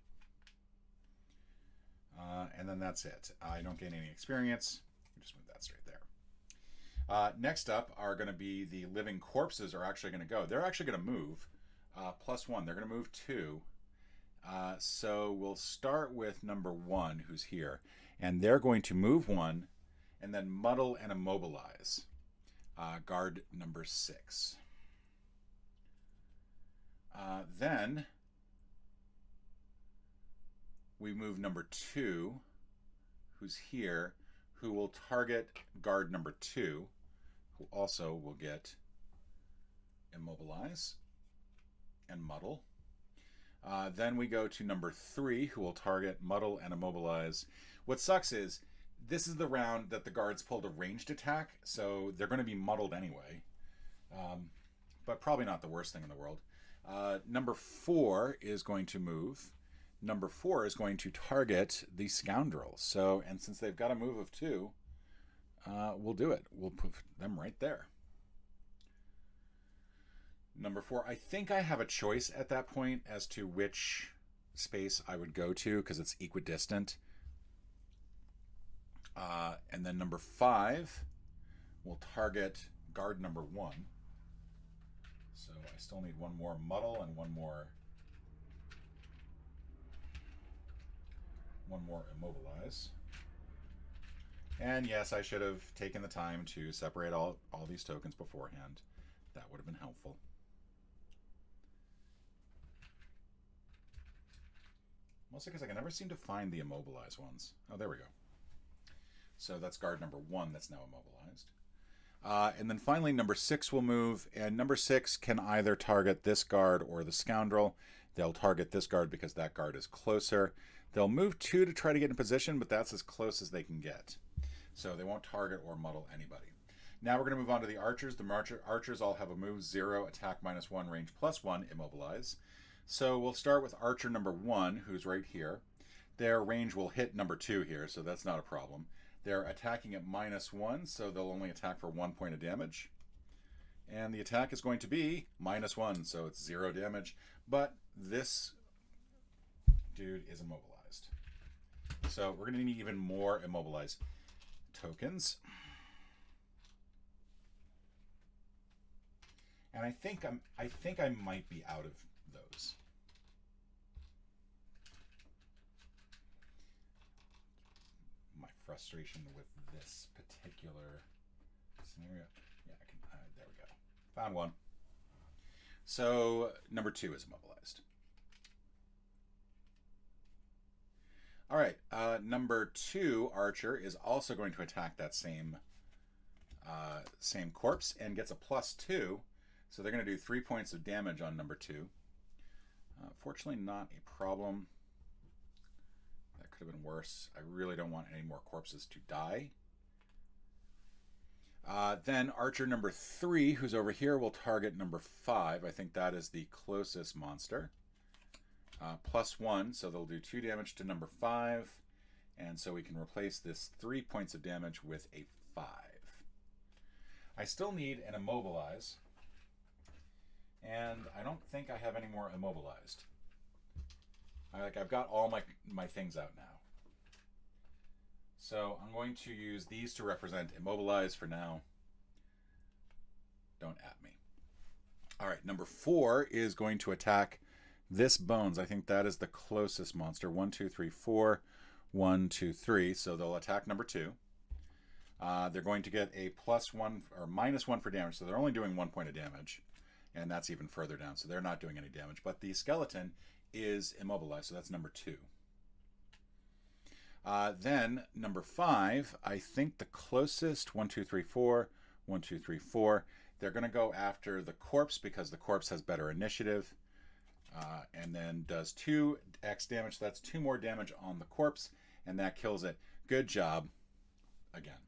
And then that's it. I don't gain any experience. Just move that straight there. Next up are going to be the living corpses are actually going to go. They're actually going to move +1. They're going to move 2. So we'll start with number 1, who's here, and they're going to move 1 and then muddle and immobilize guard number 6. Then we move number 2, who's here, who will target guard number 2, who also will get immobilize and muddle. Then we go to number 3, who will target, muddle, and immobilize. What sucks is this is the round that the guards pulled a ranged attack, so they're going to be muddled anyway. But probably not the worst thing in the world. Number 4 is going to move. Number 4 is going to target the Scoundrel. So, and since they've got a move of 2, we'll do it. We'll put them right there. Number 4, I think I have a choice at that point as to which space I would go to because it's equidistant. And then number 5 will target guard number 1. So I still need one more muddle and one more immobilize. And yes, I should have taken the time to separate all these tokens beforehand. That would have been helpful. Mostly because I can never seem to find the immobilized ones. Oh, there we go. So that's guard number 1 that's now immobilized. And then finally, number 6 will move, and number 6 can either target this guard or the Scoundrel. They'll target this guard because that guard is closer. They'll move 2 to try to get in position, but that's as close as they can get. So they won't target or muddle anybody. Now we're going to move on to the archers. The archers all have a move 0, attack -1, range +1, immobilize. So we'll start with archer number 1, who's right here. Their range will hit number 2 here, so that's not a problem. They're attacking at -1, so they'll only attack for 1 point of damage. And the attack is going to be -1, so it's 0 damage. But this dude is immobilized. So we're going to need even more immobilized tokens. And I think I might be out of those. My frustration with this particular scenario. Yeah, I can. There we go. Found one. So number 2 is immobilized. All right, number 2 archer is also going to attack that same corpse and gets a +2. So they're going to do 3 points of damage on number 2. Fortunately, not a problem. That could have been worse. I really don't want any more corpses to die. Then archer number 3, who's over here, will target number 5. I think that is the closest monster. +1, so they'll do 2 damage to number 5. And so we can replace this 3 points of damage with a 5. I still need an immobilize. And I don't think I have any more immobilized. I've got all my things out now. So I'm going to use these to represent immobilize for now. Don't at me. All right, number 4 is going to attack this bones. I think that is the closest monster. 1, 2, 3, 4. 1, 2, 3. So they'll attack number 2. They're going to get a +1 or -1 for damage. So they're only doing 1 point of damage. And that's even further down. So they're not doing any damage. But the skeleton is immobilized. So that's number 2. Then number 5, I think the closest, 1, 2, 3, 4, 1, 2, 3, 4. They're going to go after the corpse because the corpse has better initiative. And then does 2x damage. So that's 2 more damage on the corpse. And that kills it. Good job. Again.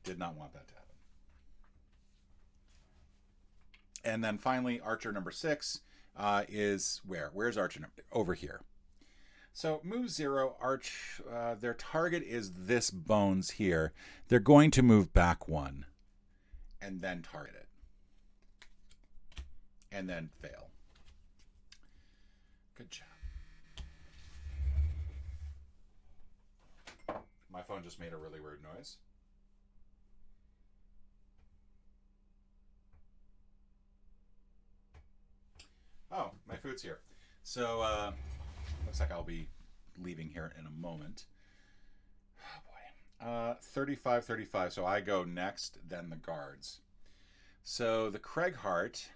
Did not want that to happen. And then finally, archer number 6 is where? Where's archer number? Over here. So move 0, arch, their target is this bones here. They're going to move back 1 and then target it. And then fail. Good job. My phone just made a really weird noise. Oh, my food's here. So, looks like I'll be leaving here in a moment. Oh, boy. 35, 35. So I go next, then the guards. So the Craighart...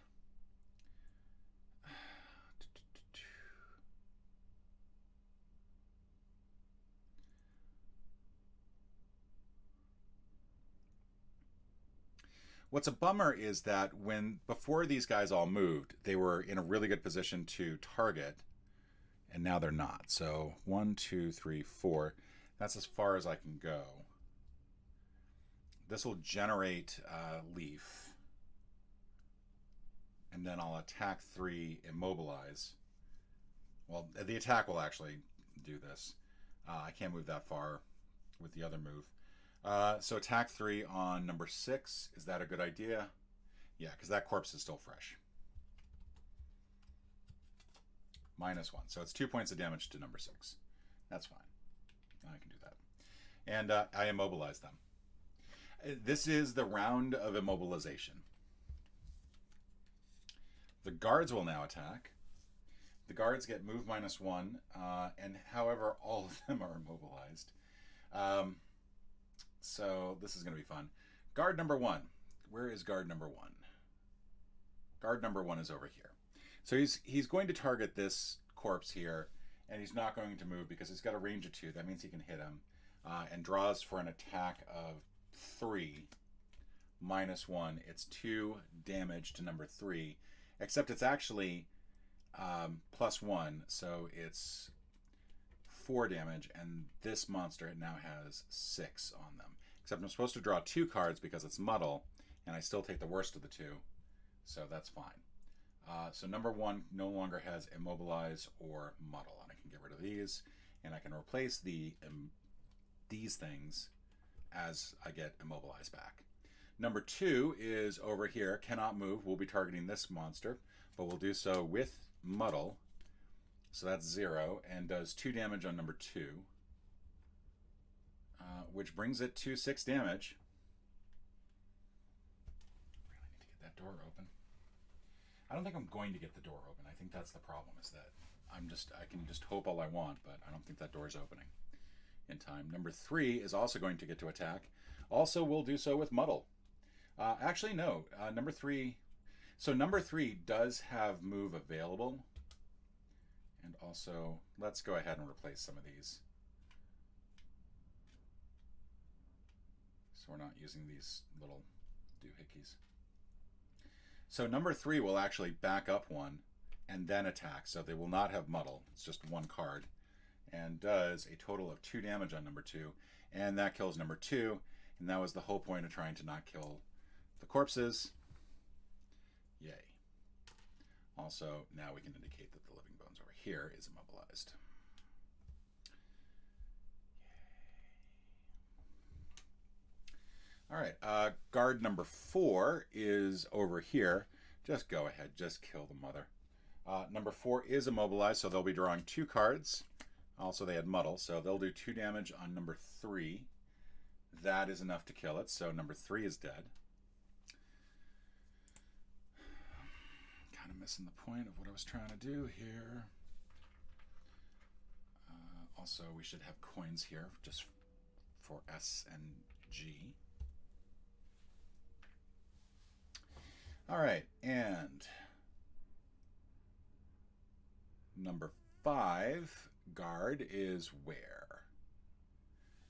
What's a bummer is that before these guys all moved, they were in a really good position to target, and now they're not. So 1, 2, 3, 4. That's as far as I can go. This will generate leaf, and then I'll attack 3, immobilize. Well, the attack will actually do this. I can't move that far with the other move. So attack 3 on number 6. Is that a good idea? Yeah, because that corpse is still fresh. -1. So it's 2 points of damage to number 6. That's fine. I can do that. And I immobilize them. This is the round of immobilization. The guards will now attack. The guards get move -1. And however, all of them are immobilized. So this is going to be fun. Guard number 1. Where is guard number 1? Guard number 1 is over here. So he's going to target this corpse here, and he's not going to move because he's got a range of 2. That means he can hit him, and draws for an attack of 3. -1. It's 2 damage to number 3, except it's actually +1, so it's 4 damage, and this monster now has 6 on them. Except I'm supposed to draw 2 cards because it's muddle, and I still take the worst of the 2, so that's fine. So number 1 no longer has immobilize or muddle, and I can get rid of these, and I can replace these things as I get immobilized back. Number 2 is over here, cannot move. We'll be targeting this monster, but we'll do so with muddle. So that's 0, and does 2 damage on number 2, which brings it to 6 damage. door open. I don't think I'm going to get the door open. I think that's the problem, is that I can just hope all I want, but I don't think that door's opening in time. Number 3 is also going to get to attack. Also will do so with Muddle. Actually, no. Number 3... So number 3 does have move available. And also, let's go ahead and replace some of these. So we're not using these little doohickeys. So number 3 will actually back up 1 and then attack. So they will not have Muddle. It's just 1 card. And does a total of 2 damage on number 2. And that kills number 2. And that was the whole point of trying to not kill the corpses. Yay. Also, now we can indicate that the living bones over here is immobilized. All right, guard number 4 is over here. Just go ahead, just kill the mother. Number 4 is immobilized, so they'll be drawing 2 cards. Also, they had Muddle, so they'll do 2 damage on number 3. That is enough to kill it, so number 3 is dead. Kind of missing the point of what I was trying to do here. Also, we should have coins here, just for S and G. All right, and number 5 guard is where?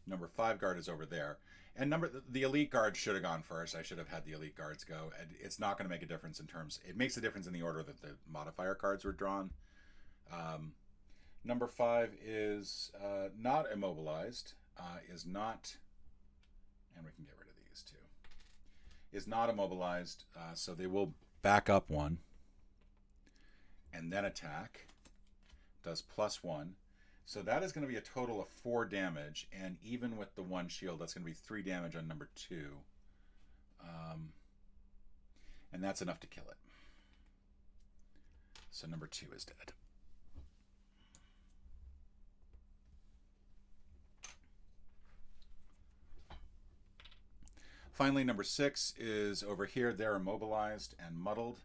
Number 5 guard is over there. And the elite guard should have gone first. I should have had the elite guards go. And it's not going to make a difference in terms. It makes a difference in the order that the modifier cards were drawn. Number 5 is not immobilized. Is not, and we can get rid of these too. Is not immobilized, so they will back up 1 and then attack. Does +1. So that is going to be a total of 4 damage, and even with the 1 shield, that's going to be 3 damage on number 2. And that's enough to kill it. So number 2 is dead. Finally, number 6 is over here. They're immobilized and muddled.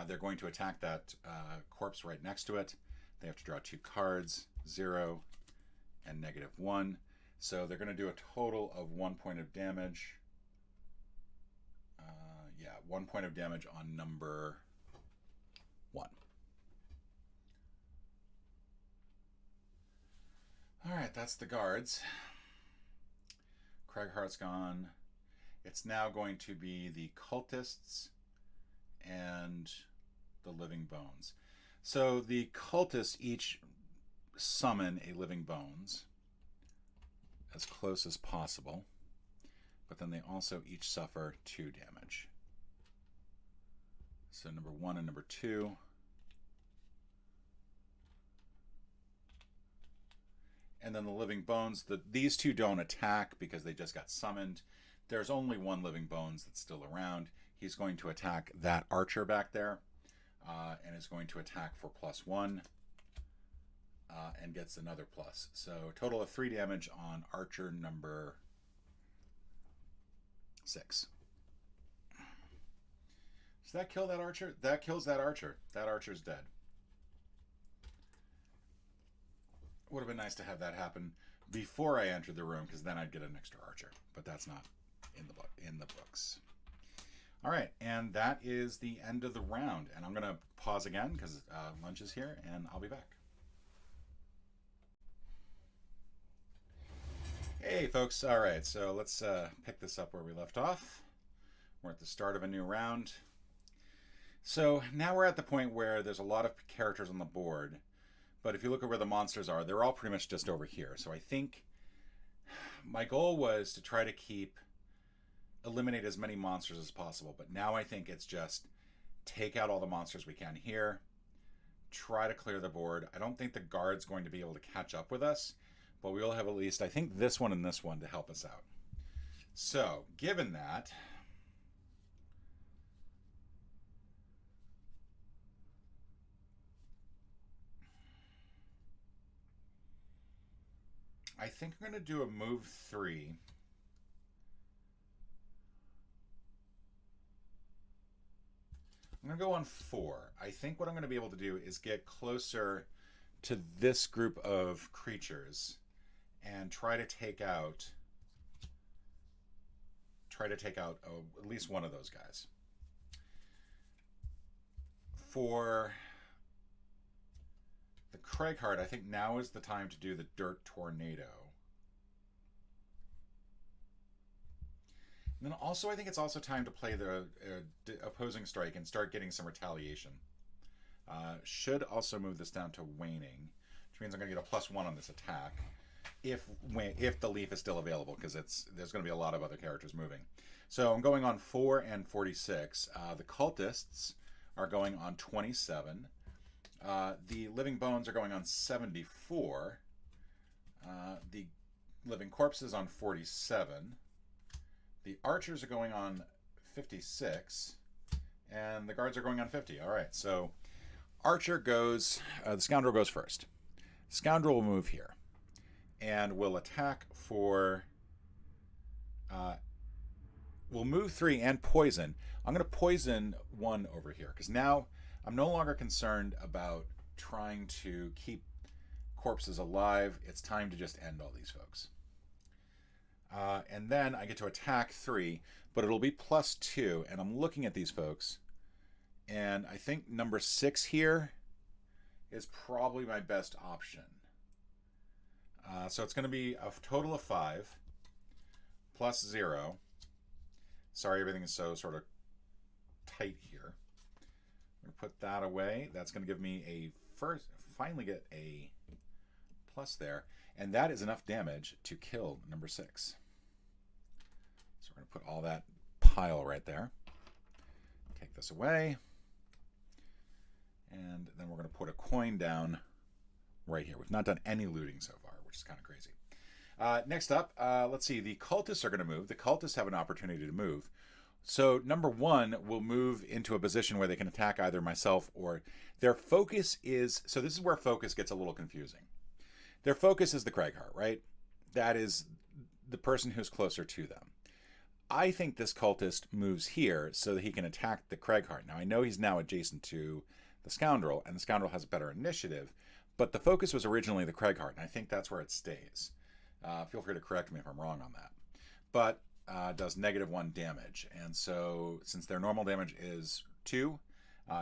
They're going to attack that corpse right next to it. They have to draw 2 cards, 0 and -1. So they're going to do a total of 1 point of damage. 1 point of damage on number 1. All right, that's the guards. Craighart's gone. It's now going to be the cultists and the living bones. So the cultists each summon a living bones as close as possible, but then they also each suffer 2 damage. So number 1 and number 2. And then the living bones, these 2 don't attack because they just got summoned. There's only 1 living bones that's still around. He's going to attack that archer back there, and is going to attack for +1, and gets another plus. So a total of 3 damage on archer number 6. Does that kill that archer? That kills that archer. That archer's dead. Would have been nice to have that happen before I entered the room, because then I'd get an extra archer. But that's not in the books. All right, and that is the end of the round. And I'm going to pause again because lunch is here, and I'll be back. Hey, folks. All right, so let's pick this up where we left off. We're at the start of a new round. So now we're at the point where there's a lot of characters on the board. But if you look at where the monsters are, they're all pretty much just over here. So I think my goal was to try to eliminate as many monsters as possible. But now I think it's just take out all the monsters we can here. Try to clear the board. I don't think the guard's going to be able to catch up with us. But we will have at least, I think, this one and this one to help us out. So, given that, I think I'm going to do a move 3. I'm going to go on 4. I think what I'm going to be able to do is get closer to this group of creatures and try to take out at least one of those guys. For the Craighheart, I think now is the time to do the Dirt Tornado. And then also, I think it's also time to play the opposing strike and start getting some retaliation. Should also move this down to waning, which means I'm going to get a +1 on this attack if the leaf is still available, because there's going to be a lot of other characters moving. So I'm going on 4 and 46. The Cultists are going on 27. The Living Bones are going on 74. The Living Corpses on 47. The Archers are going on 56. And the Guards are going on 50. All right, so Archer goes, the Scoundrel goes first. Scoundrel will move here and will attack for, will move 3 and poison. I'm going to poison 1 over here because now I'm no longer concerned about trying to keep corpses alive. It's time to just end all these folks. And then I get to attack 3, but it'll be +2, and I'm looking at these folks, and I think number 6 here is probably my best option. So it's going to be a total of 5 +0. Sorry, everything is so sort of tight here. I'm going to put that away. That's going to give me a finally get a plus there. And that is enough damage to kill number 6. So we're going to put all that pile right there. Take this away. And then we're going to put a coin down right here. We've not done any looting so far, which is kind of crazy. Next up, let's see. The Cultists are going to move. The Cultists have an opportunity to move. So number 1 will move into a position where they can attack either myself or their focus is... So this is where focus gets a little confusing. Their focus is the Craighheart, right? That is the person who's closer to them. I think this Cultist moves here so that he can attack the Craighheart. Now, I know he's now adjacent to the Scoundrel, and the Scoundrel has better initiative, but the focus was originally the Craighheart, and I think that's where it stays. Feel free to correct me if I'm wrong on that. But does -1 damage, and so since their normal damage is 2,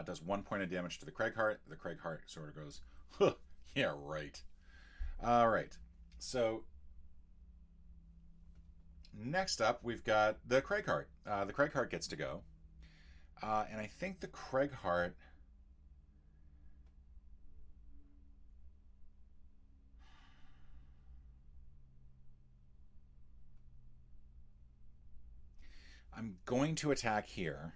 does 1 point of damage to the Craighheart. The Craighheart sort of goes, huh, yeah, right. All right, so next up we've got the Craighheart. The Craighheart gets to go, and I think the Craighheart... I'm going to attack here,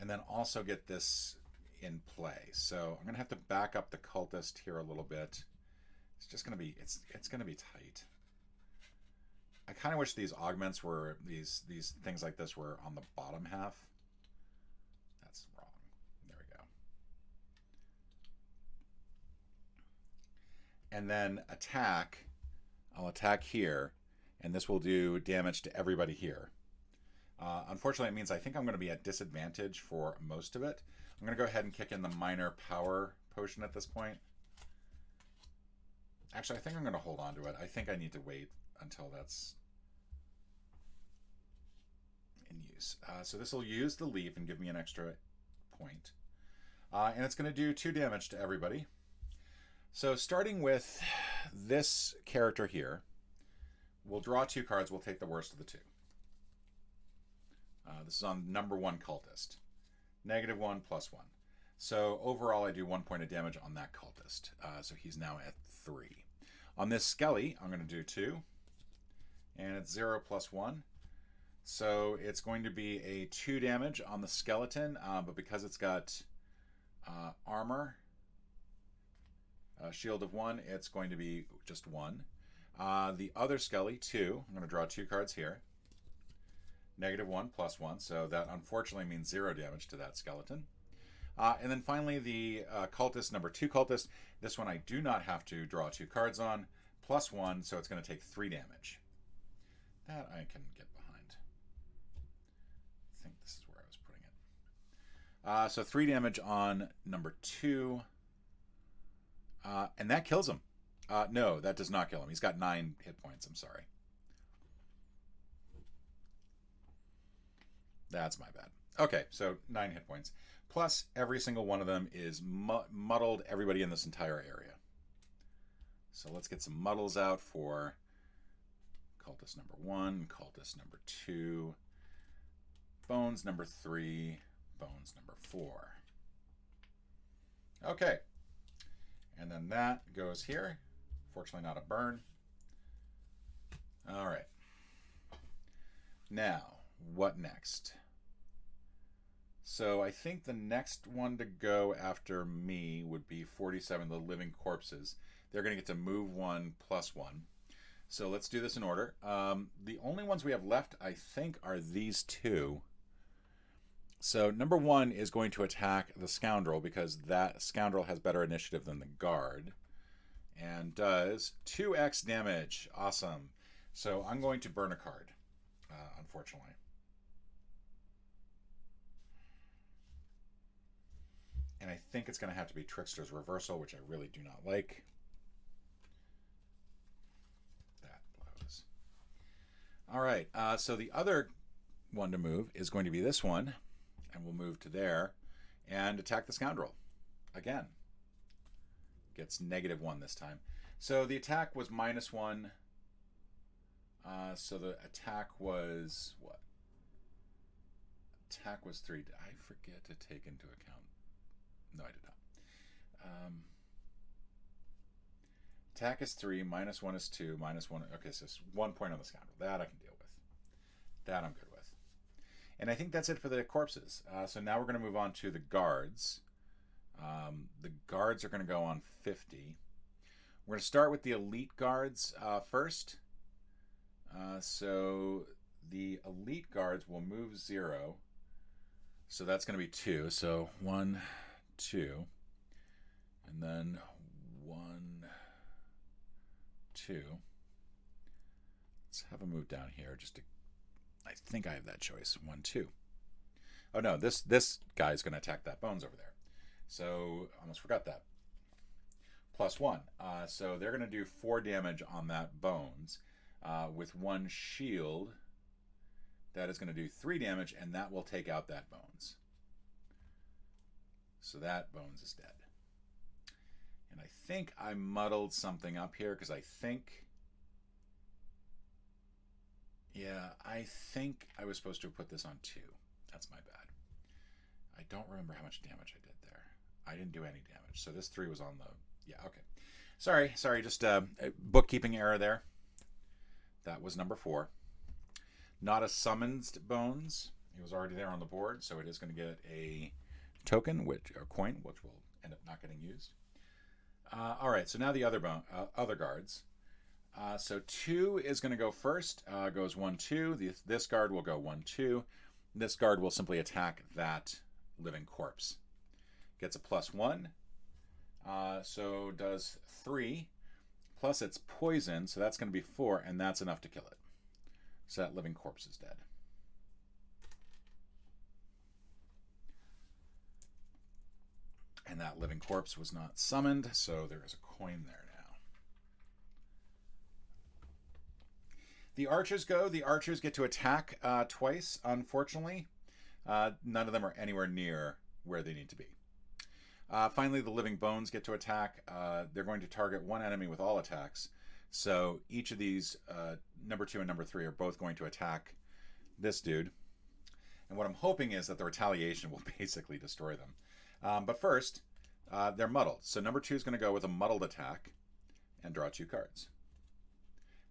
and then also get this in play. So I'm going to have to back up the Cultist here a little bit. It's just going to be, it's going to be tight. I kind of wish these augments were, these things like this were on the bottom half. That's wrong. There we go. And then attack. I'll attack here, and this will do damage to everybody here. Unfortunately, it means I think I'm going to be at disadvantage for most of it. I'm going to go ahead and kick in the minor power potion at this point. Actually, I think I'm going to hold on to it. I think I need to wait until that's in use. So this will use the leaf and give me an extra point. And it's going to do 2 damage to everybody. So starting with this character here, we'll draw 2 cards. We'll take the worst of the 2. This is on number 1 Cultist. -1 +1. So overall, I do 1 point of damage on that Cultist. So he's now at 3. On this Skelly, I'm going to do 2. And it's 0 +1. So it's going to be a 2 damage on the skeleton. But because it's got armor, shield of 1, it's going to be just 1. The other Skelly, 2. I'm going to draw 2 cards here. -1 +1, so that unfortunately means 0 damage to that skeleton. And then finally the Cultist, number 2 Cultist. This one I do not have to draw 2 cards on. +1, so it's going to take 3 damage. That I can get behind. I think this is where I was putting it. So 3 damage on number 2. And that kills him. No, that does not kill him. He's got 9 hit points. I'm sorry. That's my bad. Okay, so 9 hit points. Plus, every single one of them is muddled everybody in this entire area. So let's get some muddles out for Cultist number 1, Cultist number 2, Bones number 3, Bones number 4. Okay. And then that goes here. Fortunately not a burn. All right. Now, what next? So I think the next one to go after me would be 47, the Living Corpses. They're going to get to move 1 plus 1. So let's do this in order. The only ones we have left, I think, are these 2. So number 1 is going to attack the Scoundrel because that Scoundrel has better initiative than the Guard. And does 2x damage. Awesome. So I'm going to burn a card, unfortunately. And I think it's going to have to be Trickster's Reversal, which I really do not like. That blows. All right, so the other one to move is going to be this one. And we'll move to there and attack the Scoundrel again. Gets -1 this time. So the attack was -1. So the attack was what? Attack was 3. Did I forget to take into account? No, I did not. Attack is 3, -1 is 2, -1. Okay, so it's 1 point on the Scoundrel. That I can deal with. That I'm good with. And I think that's it for the corpses. So now we're going to move on to the guards. The guards are going to go on 50. We're going to start with the elite guards first. So the elite guards will move 0. So that's going to be 2. So 1, 2. And then 1, 2. Let's have a move down here just to... I think I have that choice. 1, 2. Oh no, this guy is going to attack that Bones over there. So almost forgot that. +1. So they're going to do 4 damage on that Bones with 1 shield. That is going to do 3 damage, and that will take out that Bones. So that Bones is dead. And I think I muddled something up here because I think... Yeah, I think I was supposed to have put this on 2. That's my bad. I don't remember how much damage I did there. I didn't do any damage. So this 3 was on the... Yeah, okay. Sorry, just a bookkeeping error there. That was number 4. Not a summoned Bones. It was already there on the board, so it is going to get a token, or coin, which will end up not getting used. All right, so now the other guards. So 2 is going to go first. Goes 1, 2. This guard will go 1, 2. This guard will simply attack that living corpse. Gets a +1. So does 3. Plus it's poison, so that's going to be 4, and that's enough to kill it. So that living corpse is dead. And that living corpse was not summoned, so there is a coin there now. The archers go. The archers get to attack twice, unfortunately. None of them are anywhere near where they need to be. Finally, the living bones get to attack. They're going to target one enemy with all attacks. So each of these, number 2 and number 3, are both going to attack this dude. And what I'm hoping is that the retaliation will basically destroy them. But first, they're muddled. So number 2 is going to go with a muddled attack and draw 2 cards.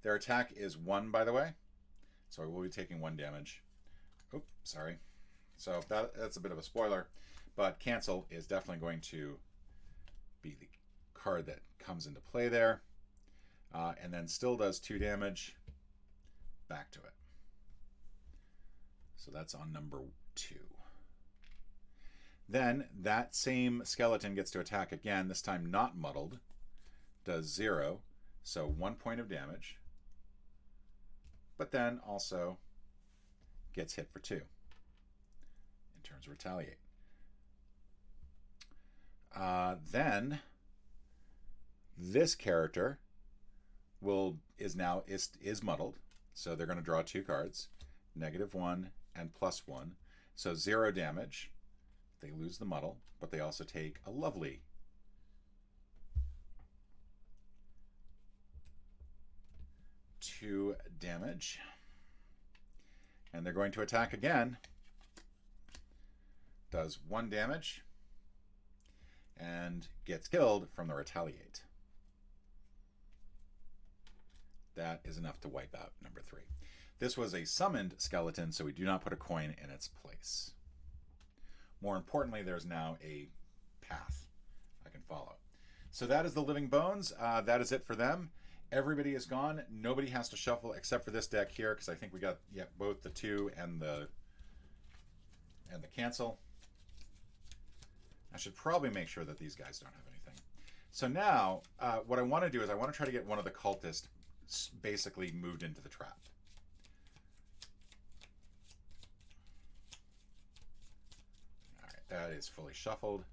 Their attack is 1, by the way. So I will be taking 1 damage. Oops, sorry. So that's a bit of a spoiler. But cancel is definitely going to be the card that comes into play there. And then still does 2 damage. Back to it. So that's on number 2. Then that same skeleton gets to attack again, this time not muddled. Does 0, so 1 point of damage. But then also gets hit for 2 in terms of retaliate. then this character is muddled, so they're going to draw 2 cards, -1 and +1, so 0 damage. They lose the muddle, but they also take a lovely 2 damage, and they're going to attack again. Does 1 damage and gets killed from the retaliate. That is enough to wipe out number 3. This was a summoned skeleton, so we do not put a coin in its place. More importantly, there's now a path I can follow. So that is the Living Bones. That is it for them. Everybody is gone. Nobody has to shuffle except for this deck here, because I think we got both the 2 and the cancel. I should probably make sure that these guys don't have anything. So now, what I want to do is I want to try to get one of the cultists basically moved into the trap. All right, that is fully shuffled.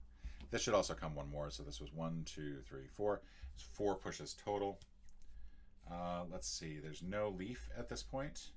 This should also come one more. So this was 1, 2, 3, 4. It's 4 pushes total. Let's see. There's no leaf at this point.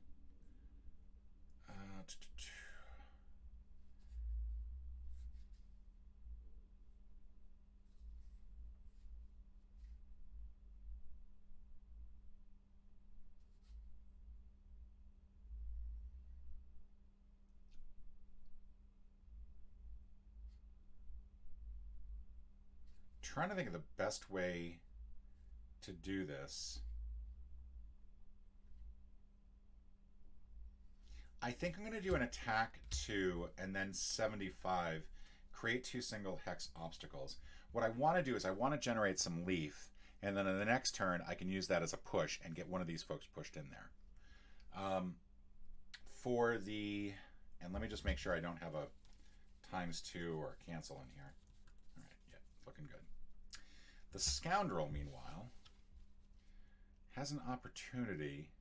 Trying to think of the best way to do this. I think I'm going to do an attack 2 and then 75, create 2 single hex obstacles. What I want to do is I want to generate some leaf, and then in the next turn I can use that as a push and get one of these folks pushed in there. And let me just make sure I don't have a ×2 or a cancel in here. All right, yeah, looking good. The Scoundrel, meanwhile, has an opportunity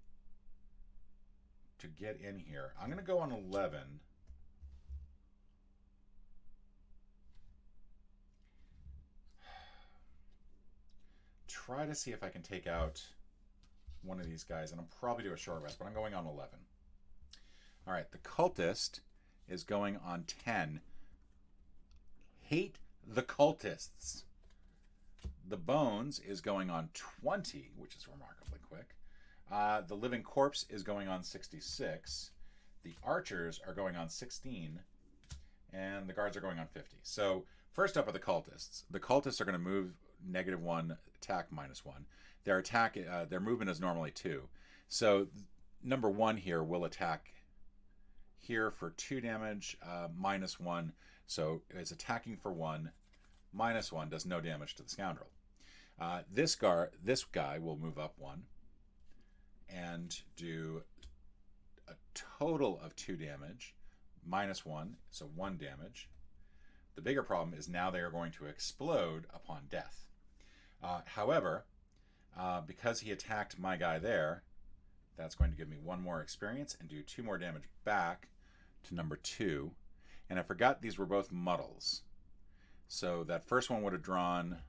to get in here. I'm going to go on 11. Try to see if I can take out one of these guys, and I'll probably do a short rest, but I'm going on 11. All right, the Cultist is going on 10. Hate the Cultists. The Bones is going on 20, which is remarkably quick. The Living Corpse is going on 66. The Archers are going on 16. And the Guards are going on 50. So first up are the Cultists. The Cultists are going to move -1, attack -1. Their movement is normally 2. So number 1 here will attack here for 2 damage, -1. So it's attacking for 1. -1 does no damage to the Scoundrel. This guy will move up 1 and do a total of 2 damage, -1, so 1 damage. The bigger problem is now they are going to explode upon death. However, because he attacked my guy there, that's going to give me 1 more experience and do 2 more damage back to number 2. And I forgot these were both muddles. So that first one would have drawn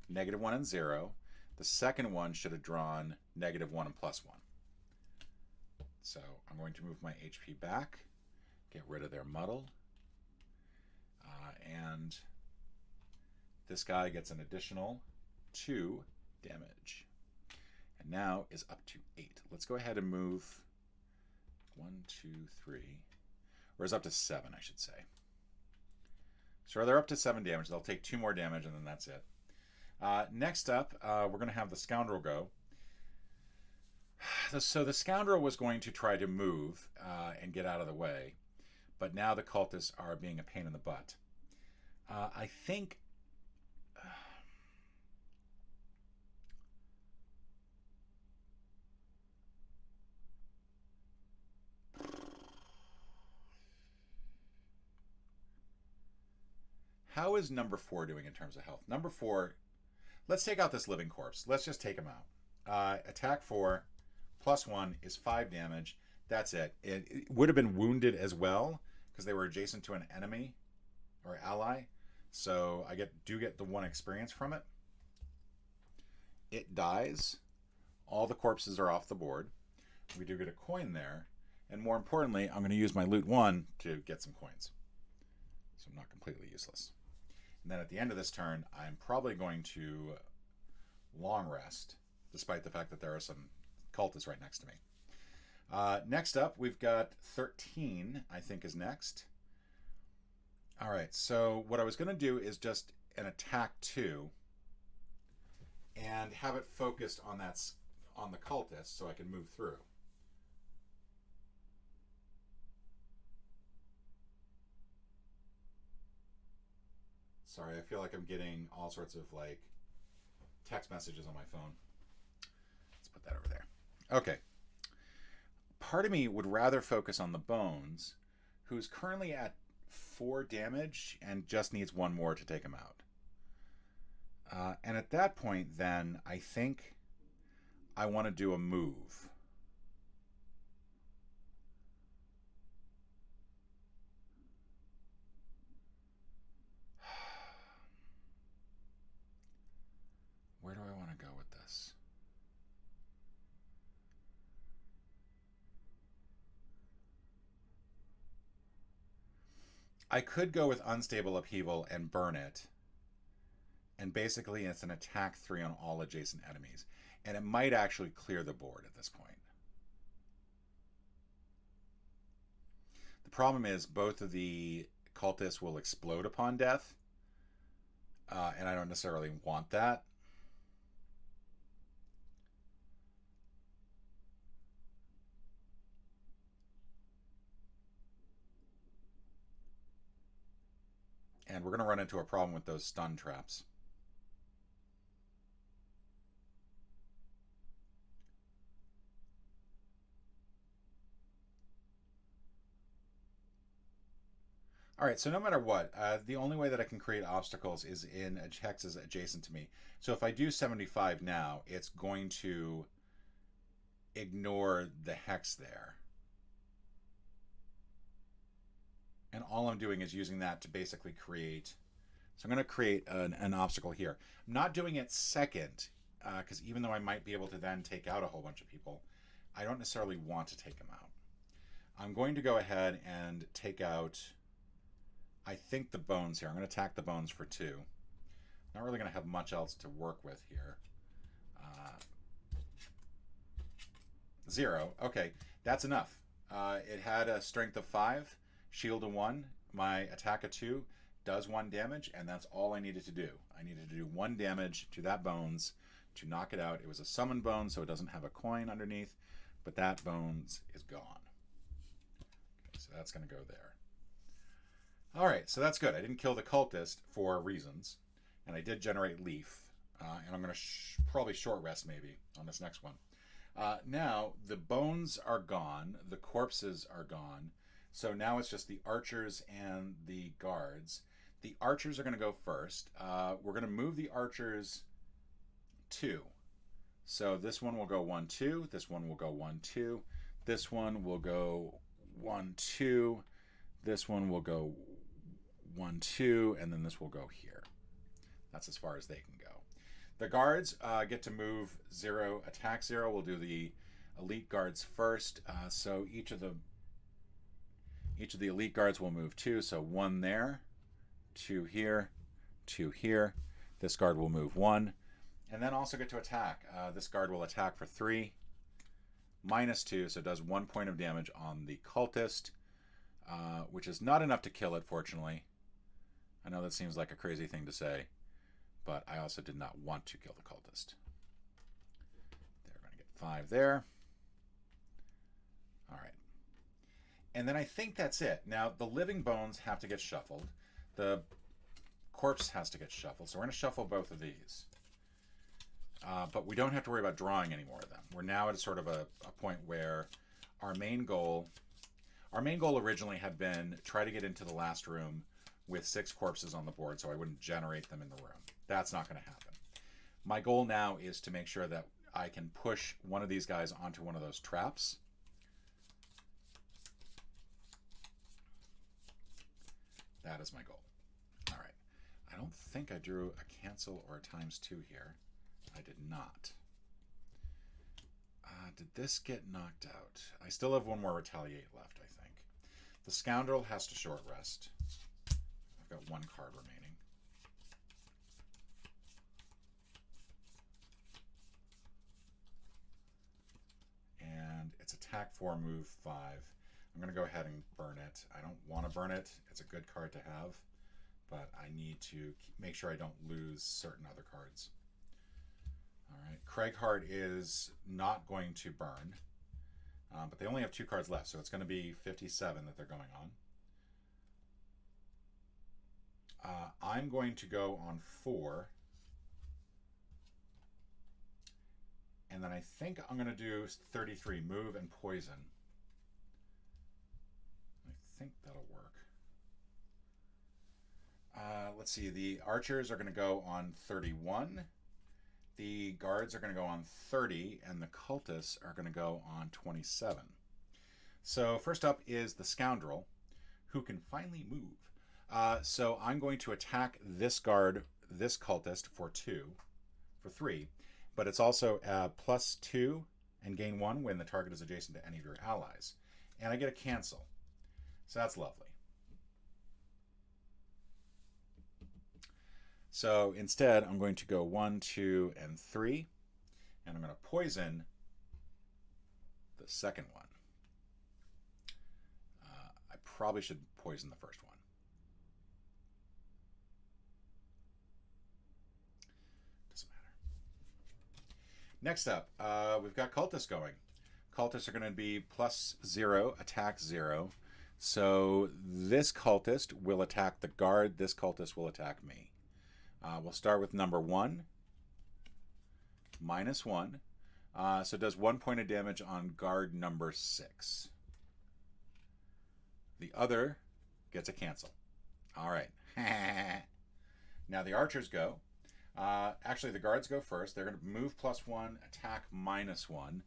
-1 and 0. The second one should have drawn -1 and +1. So I'm going to move my HP back, get rid of their muddle, and this guy gets an additional 2 damage. And now is up to 8. Let's go ahead and move 1, 2, 3, or is up to 7, I should say. So they're up to 7 damage. They'll take 2 more damage, and then that's it. Next up, we're going to have the Scoundrel go. So the Scoundrel was going to try to move and get out of the way, but now the Cultists are being a pain in the butt. I think... How is number 4 doing in terms of health? Number 4, let's take out this Living Corpse. Let's just take him out. Attack 4, +1 is 5 damage. That's it. It would have been wounded as well because they were adjacent to an enemy or ally. So I do get the 1 experience from it. It dies. All the corpses are off the board. We do get a coin there. And more importantly, I'm going to use my loot 1 to get some coins. So I'm not completely useless. And then at the end of this turn, I'm probably going to long rest, despite the fact that there are some cultists right next to me. Next up, we've got 13, I think is next. All right, so what I was going to do is just an attack 2 and have it focused on the cultist so I can move through. Sorry, I feel like I'm getting all sorts of like text messages on my phone. Let's put that over there. Okay. Part of me would rather focus on the bones, who's currently at 4 damage and just needs 1 more to take him out. And at that point, then, I think I want to do a move. Where do I want to go with this? I could go with Unstable Upheaval and burn it. And basically it's an attack 3 on all adjacent enemies. And it might actually clear the board at this point. The problem is both of the cultists will explode upon death. And I don't necessarily want that. And we're going to run into a problem with those stun traps. All right, so no matter what, the only way that I can create obstacles is in hexes adjacent to me. So if I do 75 now, it's going to ignore the hex there. And all I'm doing is using that to basically create... So I'm going to create an obstacle here. I'm not doing it second, because even though I might be able to then take out a whole bunch of people, I don't necessarily want to take them out. I'm going to go ahead and take out... I think the bones here. I'm going to attack the bones for 2. Not really going to have much else to work with here. 0. Okay, that's enough. It had a strength of 5, shield of 1. My attack of 2 does 1 damage, and that's all I needed to do. I needed to do 1 damage to that bones to knock it out. It was a summon bone, so it doesn't have a coin underneath, but that bones is gone. Okay, so that's going to go there. All right, so that's good. I didn't kill the cultist for reasons, and I did generate leaf, and I'm going to probably short rest maybe on this next one. Now, the bones are gone, the corpses are gone, so now it's just the archers and the guards. The archers are going to go first. We're going to move the archers 2. So this one will go 1, 2, this one will go 1, 2, this one will go 1, 2, this one will go 1, 2, and then this will go here. That's as far as they can go. The guards get to move 0, attack 0. We'll do the elite guards first. So each of the elite guards will move 2. So 1 there, 2 here, 2 here. This guard will move 1, and then also get to attack. This guard will attack for 3, -2, so it does 1 point of damage on the cultist, which is not enough to kill it, fortunately. I know that seems like a crazy thing to say, but I also did not want to kill the cultist. They're going to get 5 there. All right. And then I think that's it. Now, the living bones have to get shuffled. The corpse has to get shuffled, so we're going to shuffle both of these. But we don't have to worry about drawing any more of them. We're now at sort of a point where our main goal originally had been try to get into the last room with 6 corpses on the board so I wouldn't generate them in the room. That's not going to happen. My goal now is to make sure that I can push one of these guys onto one of those traps. That is my goal. All right. don't think I drew a cancel or a ×2 here. I did not. Did this get knocked out? I still have one more retaliate left, I think. The Scoundrel has to short rest. I've got one card remaining. And it's attack 4, move 5. I'm going to go ahead and burn it. I don't want to burn it. It's a good card to have, but I need to make sure I don't lose certain other cards. All right, Craighheart is not going to burn, but they only have 2 cards left, so it's going to be 57 that they're going on. I'm going to go on 4, and then I think I'm going to do 33, move and poison. I think that'll work. Let's see, the archers are going to go on 31. The guards are going to go on 30, and the cultists are going to go on 27. So first up is the Scoundrel, who can finally move. So I'm going to attack this guard, this cultist, for 3, but it's also +2 and gain 1 when the target is adjacent to any of your allies. And I get a cancel. So that's lovely. So instead, I'm going to go 1, 2, and 3, and I'm going to poison the second one. I probably should poison the first one. Doesn't matter. Next up, we've got Cultists going. Cultists are going to be +0, attack 0. So this Cultist will attack the guard. This Cultist will attack me. We'll start with number 1, -1. So it does 1 point of damage on guard number 6. The other gets a cancel. All right. Now the archers go. Actually, the guards go first. They're going to move +1, attack -1.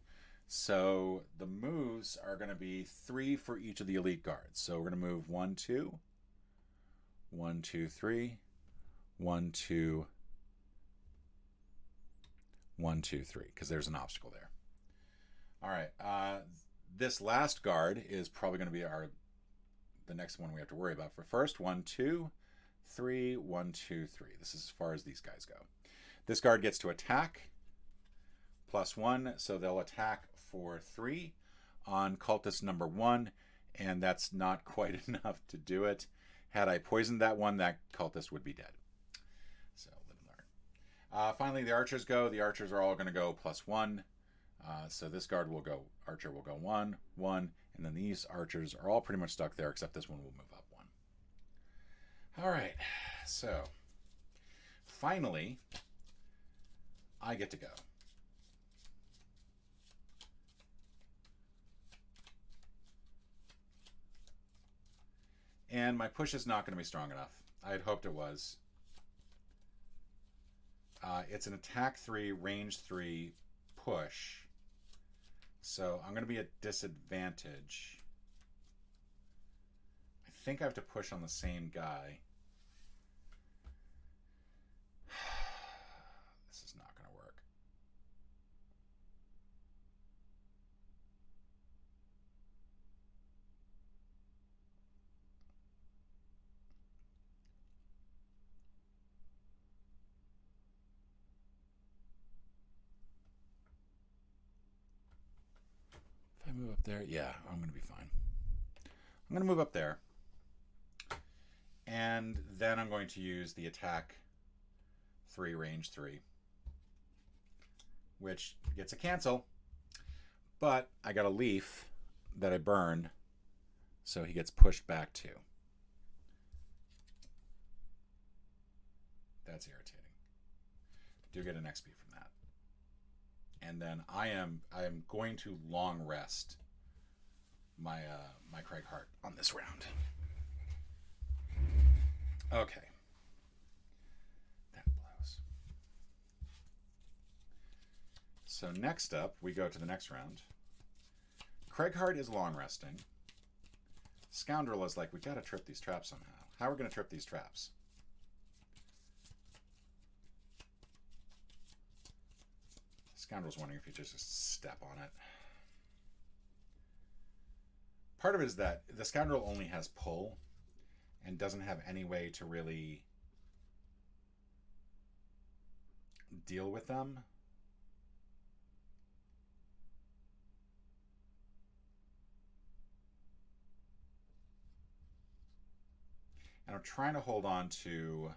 So the moves are going to be 3 for each of the elite guards. So we're going to move 1, 2, 1, 2, 3. 1, 2, 1, 2, 3, because there's an obstacle there. All right, this last guard is probably going to be the next one we have to worry about. For first, 1, 2, 3, 1, 2, 3. This is as far as these guys go. This guard gets to attack +1, so they'll attack for 3 on cultist number 1, and that's not quite enough to do it. Had I poisoned that one, that cultist would be dead. So live and learn. Finally, the archers go. The archers are all going to go +1. So this guard will go, archer will go 1, 1, and then these archers are all pretty much stuck there, except this one will move up 1. All right, so finally, I get to go. And my push is not going to be strong enough. I had hoped it was. It's an attack 3, range 3 push. So I'm going to be at disadvantage. I think I have to push on the same guy. This is not going to work. If I move up there, yeah, I'm going to be fine. I'm going to move up there. And then I'm going to use the attack 3, range 3, which gets a cancel. But I got a leaf that I burned, so he gets pushed back 2. That's irritating. Do get an XP from that. And then I am going to long rest my my Craighheart on this round. Okay. That blows. So next up, we go to the next round. Craighheart is long resting. Scoundrel is like, we gotta trip these traps somehow. How are we gonna trip these traps? Scoundrel's wondering if you just step on it. Part of it is that the Scoundrel only has pull and doesn't have any way to really deal with them. And I'm trying to hold on to...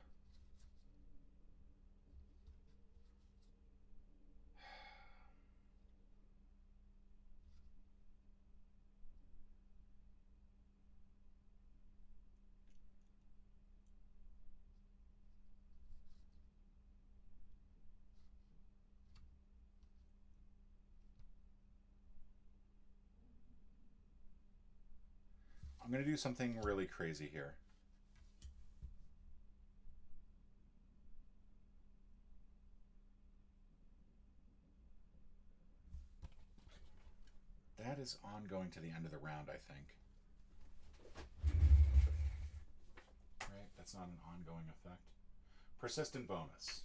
I'm going to do something really crazy here. That is ongoing to the end of the round, I think. Right? That's not an ongoing effect. Persistent bonus.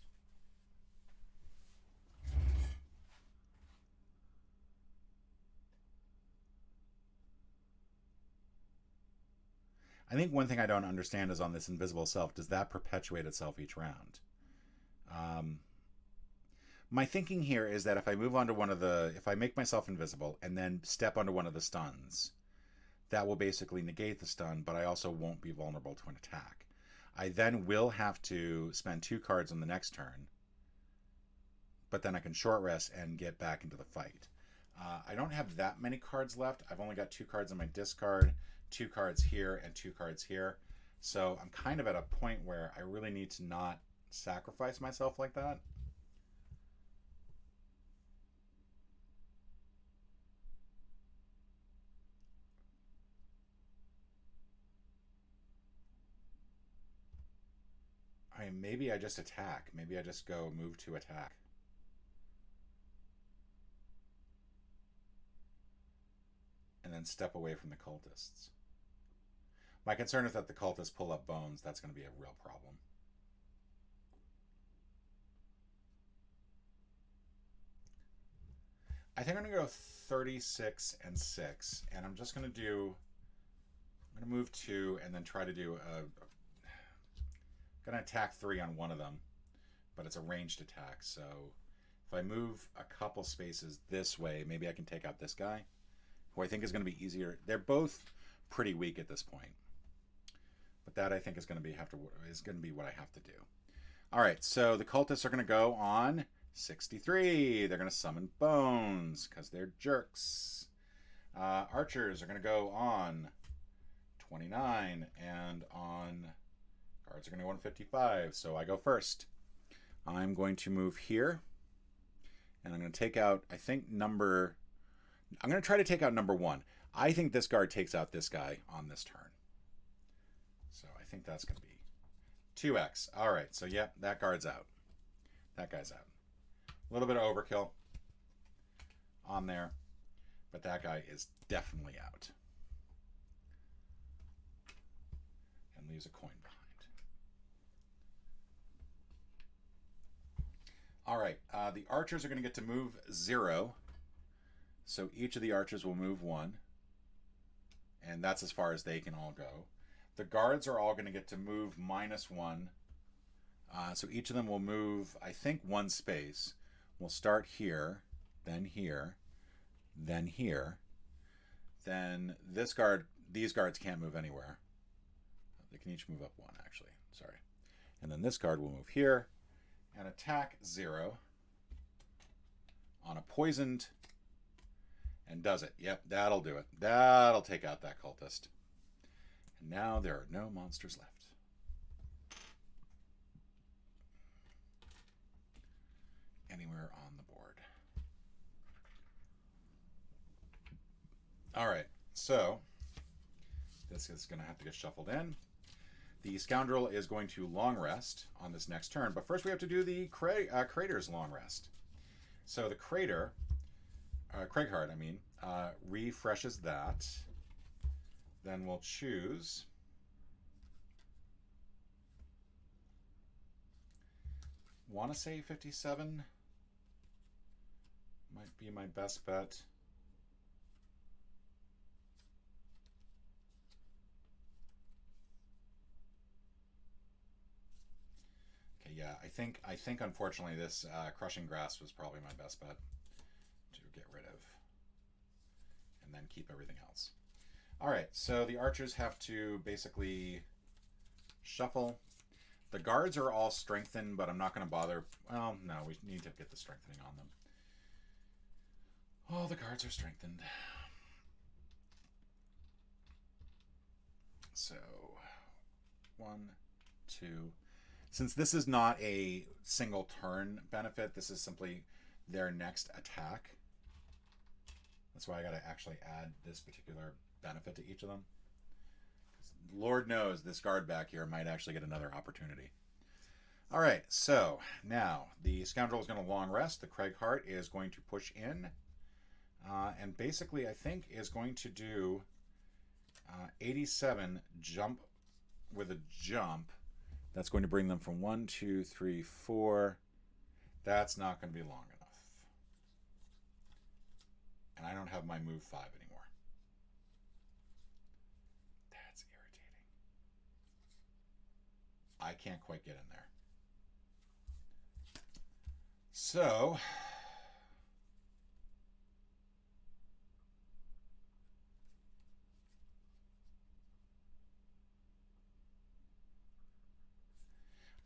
I think one thing I don't understand is on this invisible self, does that perpetuate itself each round? My thinking here is that if I move onto one of the, if I make myself invisible and then step onto one of the stuns, that will basically negate the stun, but I also won't be vulnerable to an attack. I then will have to spend 2 cards on the next turn, but then I can short rest and get back into the fight. I don't have that many cards left. I've only got 2 cards in my discard, 2 cards here, and 2 cards here. So I'm kind of at a point where I really need to not sacrifice myself like that. Maybe I just attack. Maybe I just go move to attack. And then step away from the cultists. My concern is that the cultists pull up bones. That's going to be a real problem. I think I'm going to go 36 and 6. And I'm just going to do... I'm going to move 2 and then try to do a... I'm going to attack 3 on one of them. But it's a ranged attack. So if I move a couple spaces this way, maybe I can take out this guy, who I think is going to be easier. They're both pretty weak at this point. But that I think is going to be what I have to do. All right, so the cultists are going to go on 63. They're going to summon bones because they're jerks. Archers are going to go on 29, and on guards are going to go on 55. So I go first. I'm going to move here, and I'm going to take out, I think, I'm going to try to take out number 1. I think this guard takes out this guy on this turn. So I think that's going to be 2x. All right, so yep, that guard's out. That guy's out. A little bit of overkill on there, but that guy is definitely out. And leaves a coin behind. All right, the archers are going to get to move 0. So each of the archers will move 1. And that's as far as they can all go. The guards are all going to get to move -1. So each of them will move, I think, 1 space. We'll start here, then here, then here. Then this guard, these guards can't move anywhere. They can each move up 1, actually. Sorry. And then this guard will move here and attack 0 on a poisoned, and does it. Yep, that'll do it. That'll take out that cultist. And now there are no monsters left. Anywhere on the board. All right, so this is going to have to get shuffled in. The Scoundrel is going to long rest on this next turn, but first we have to do the Crater's long rest. So the Crater, Craighart, I mean, refreshes that. Then we'll choose want to say 57. Might be my best bet. Okay, yeah, I think unfortunately this Crushing Grasp was probably my best bet to get rid of. And then keep everything else. Alright, so the archers have to basically shuffle. The guards are all strengthened, but I'm not going to bother. Well, no, we need to get the strengthening on them. All the guards are strengthened. So, 1, 2. Since this is not a single turn benefit, this is simply their next attack. That's why I got to actually add this particular benefit to each of them. Lord knows this guard back here might actually get another opportunity. All right, so now the Scoundrel is going to long rest. The Craighheart is going to push in. And basically, I think, is going to do 87 jump with a jump. That's going to bring them from 1, 2, 3, 4. That's not going to be long enough. And I don't have my move 5 anymore. That's irritating. I can't quite get in there. So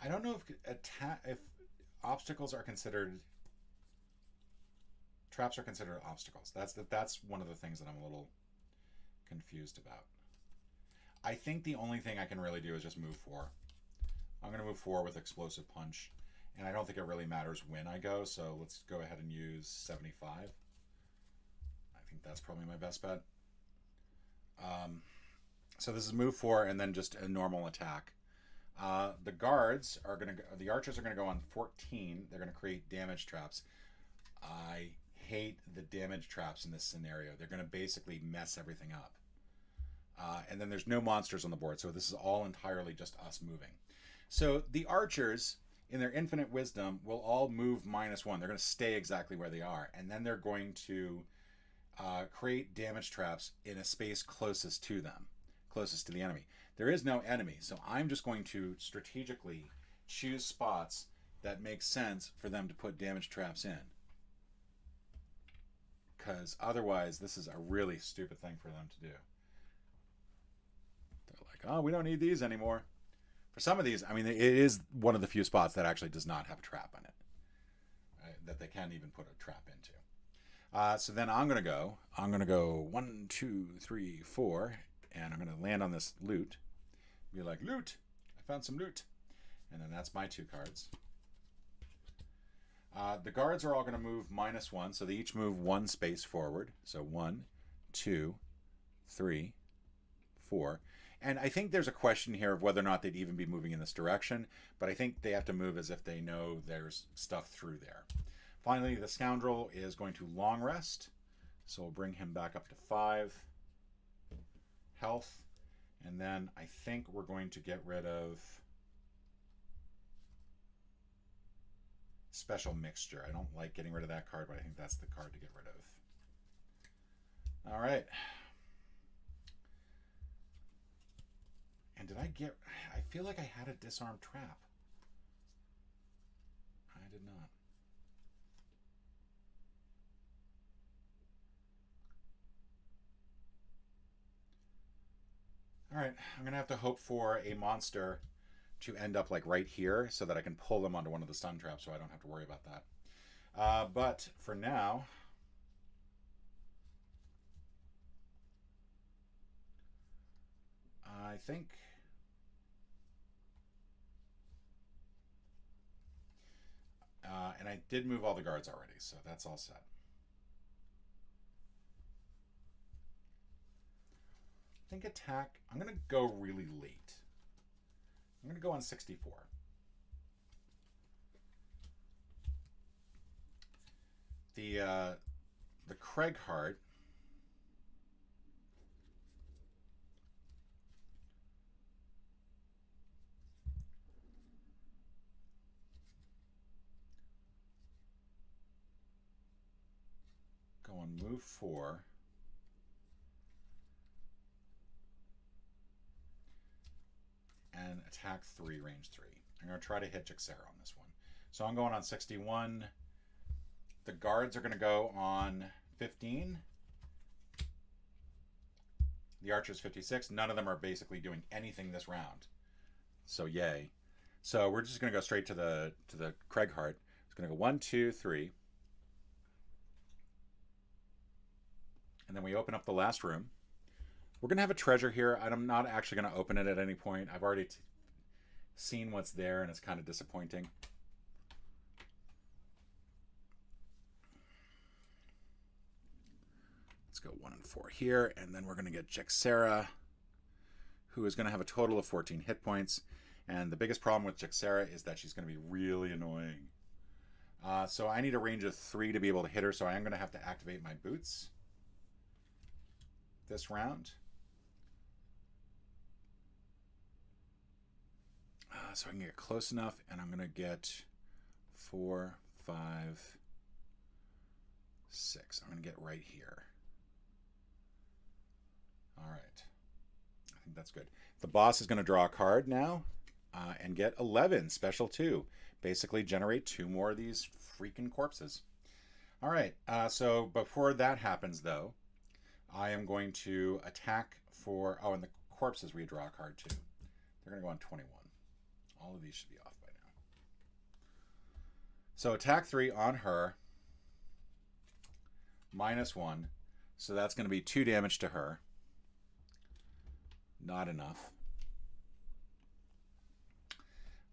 I don't know if obstacles are considered, traps are considered obstacles. That's one of the things that I'm a little confused about. I think the only thing I can really do is just move 4. I'm going to move 4 with Explosive Punch, and I don't think it really matters when I go, so let's go ahead and use 75. I think that's probably my best bet. So this is move 4 and then just a normal attack. The guards are going to, the archers are going to go on 14. They're going to create damage traps. I hate the damage traps in this scenario. They're going to basically mess everything up. And then there's no monsters on the board, so this is all entirely just us moving. So the archers, in their infinite wisdom, will all move -1. They're going to stay exactly where they are. And then they're going to create damage traps in a space closest to them, closest to the enemy. There is no enemy, so I'm just going to strategically choose spots that make sense for them to put damage traps in. Because otherwise, this is a really stupid thing for them to do. They're like, oh, we don't need these anymore. For some of these, I mean, it is one of the few spots that actually does not have a trap in it. Right? That they can't even put a trap into. So then I'm going to go 1, 2, 3, 4, and I'm going to land on this loot. Be like, loot! I found some loot. And then that's my 2 cards. The guards are all going to move -1, so they each move 1 space forward. So 1, 2, 3, 4. And I think there's a question here of whether or not they'd even be moving in this direction, but I think they have to move as if they know there's stuff through there. Finally, the Scoundrel is going to long rest, so we'll bring him back up to 5 health, and then I think we're going to get rid of Special Mixture. I don't like getting rid of that card, but I think that's the card to get rid of. All right. And did I get... I feel like I had a disarm trap. I did not. All right, I'm going to have to hope for a monster to end up like right here so that I can pull them onto one of the stun traps so I don't have to worry about that. But for now... I think... and I did move all the guards already, so that's all set. I think attack... I'm going to go really late. I'm going to go on 64. The Craighheart... move 4. And attack 3, range 3. I'm going to try to hit Jixera on this one. So I'm going on 61. The guards are going to go on 15. The archer's 56. None of them are basically doing anything this round. So yay. So we're just going to go straight to the Craighart. It's going to go 1, 2, 3. And then we open up the last room. We're going to have a treasure here. I'm not actually going to open it at any point. I've already seen what's there, and it's kind of disappointing. Let's go 1 and 4 here, and then we're going to get Jixera, who is going to have a total of 14 hit points. And the biggest problem with Jixera is that she's going to be really annoying. So I need a range of 3 to be able to hit her, so I am going to have to activate my boots this round. So I can get close enough, and I'm going to get 4, 5, 6. I'm going to get right here. All right. I think that's good. The boss is going to draw a card now and get 11, special 2. Basically generate 2 more of these freaking corpses. All right. So before that happens, though, I am going to attack for... Oh, and the corpses redraw a card, too. They're going to go on 21. All of these should be off by now. So attack 3 on her. -1. So that's going to be 2 damage to her. Not enough.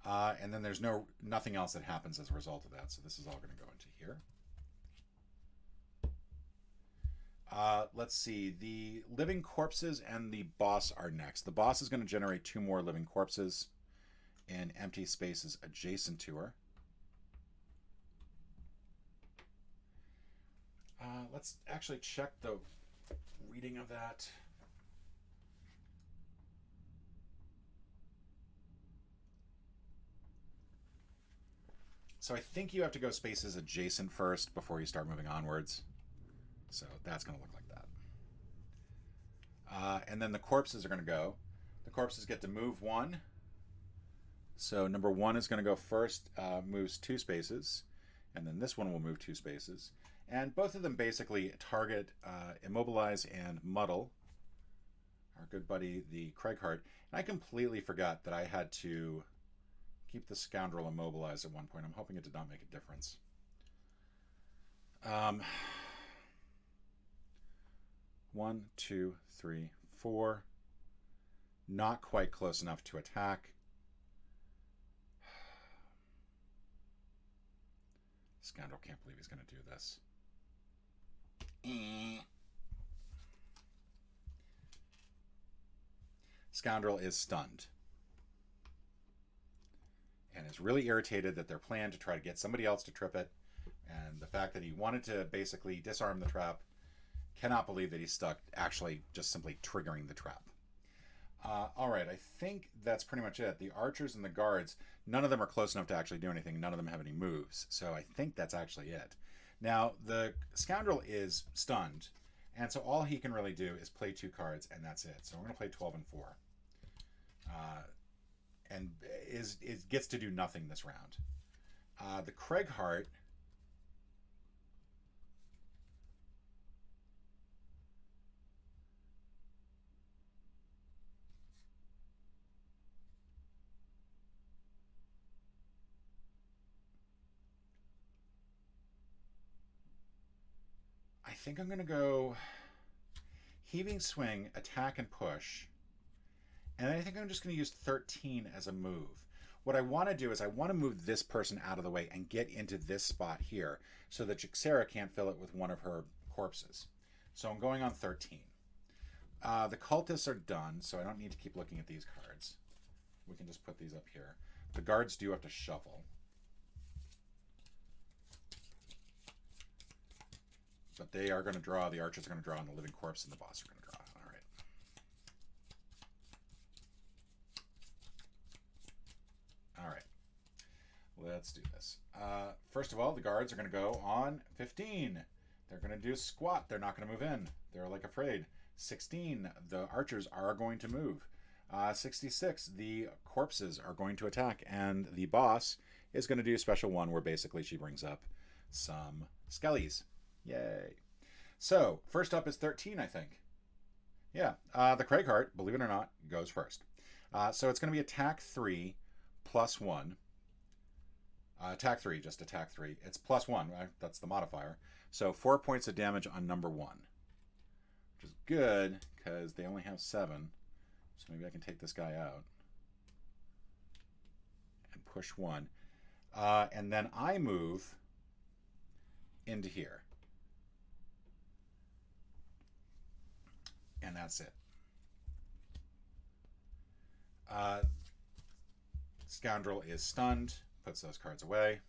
And then there's nothing else that happens as a result of that. So this is all going to go into here. Let's see. The living corpses and the boss are next. The boss is going to generate 2 more living corpses in empty spaces adjacent to her. Let's actually check the reading of that. So I think you have to go spaces adjacent first before you start moving onwards. So that's going to look like that. And then the corpses are going to go. The corpses get to move 1. So number 1 is going to go first, moves 2 spaces. And then this one will move 2 spaces. And both of them basically target Immobilize and Muddle, our good buddy, the Craighart. And I completely forgot that I had to keep the Scoundrel immobilized at one point. I'm hoping it did not make a difference. 1, 2, 3, 4. Not quite close enough to attack. Scoundrel can't believe he's going to do this. Scoundrel is stunned and is really irritated that their plan to try to get somebody else to trip it, and the fact that he wanted to basically disarm the trap, cannot believe that he's stuck actually just simply triggering the trap. All right, I think that's pretty much it. The archers and the guards, none of them are close enough to actually do anything. None of them have any moves, so I think that's actually it. Now, the Scoundrel is stunned, and so all he can really do is play 2 cards, and that's it. So we're going to play 12 and 4. And gets to do nothing this round. The Craighart I think I'm going to go Heaving Swing, Attack and Push. And I think I'm just going to use 13 as a move. What I want to do is I want to move this person out of the way and get into this spot here so that Jixera can't fill it with one of her corpses. So I'm going on 13. The Cultists are done, so I don't need to keep looking at these cards. We can just put these up here. The guards do have to shuffle. But they are going to draw, the archers are going to draw, and the living corpse and the boss are going to draw. All right. All right. Let's do this. First of all, the guards are going to go on 15. They're going to do squat. They're not going to move in. They're like afraid. 16, the archers are going to move. 66, the corpses are going to attack. And the boss is going to do a special one where basically she brings up some skellies. Yay. So, first up is 13, I think. Yeah, the Craighheart, believe it or not, goes first. So it's going to be attack 3 plus 1. Attack 3, just attack 3. It's plus 1, right? That's the modifier. So 4 points of damage on number 1. Which is good, because they only have 7. So maybe I can take this guy out. And push 1. And then I move into here. And that's it. Scoundrel is stunned. Puts those cards away.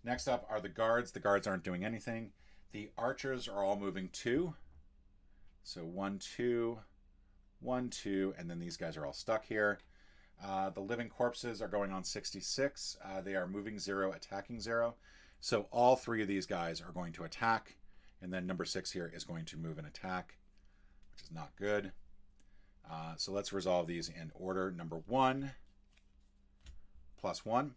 Next up are the guards. The guards aren't doing anything. The archers are all moving 2. So 1, 2, 1, 2, and then these guys are all stuck here. The living corpses are going on 66. They are moving 0, attacking 0. So all 3 of these guys are going to attack. And then number 6 here is going to move and attack, which is not good. So let's resolve these in order. Number 1 plus 1.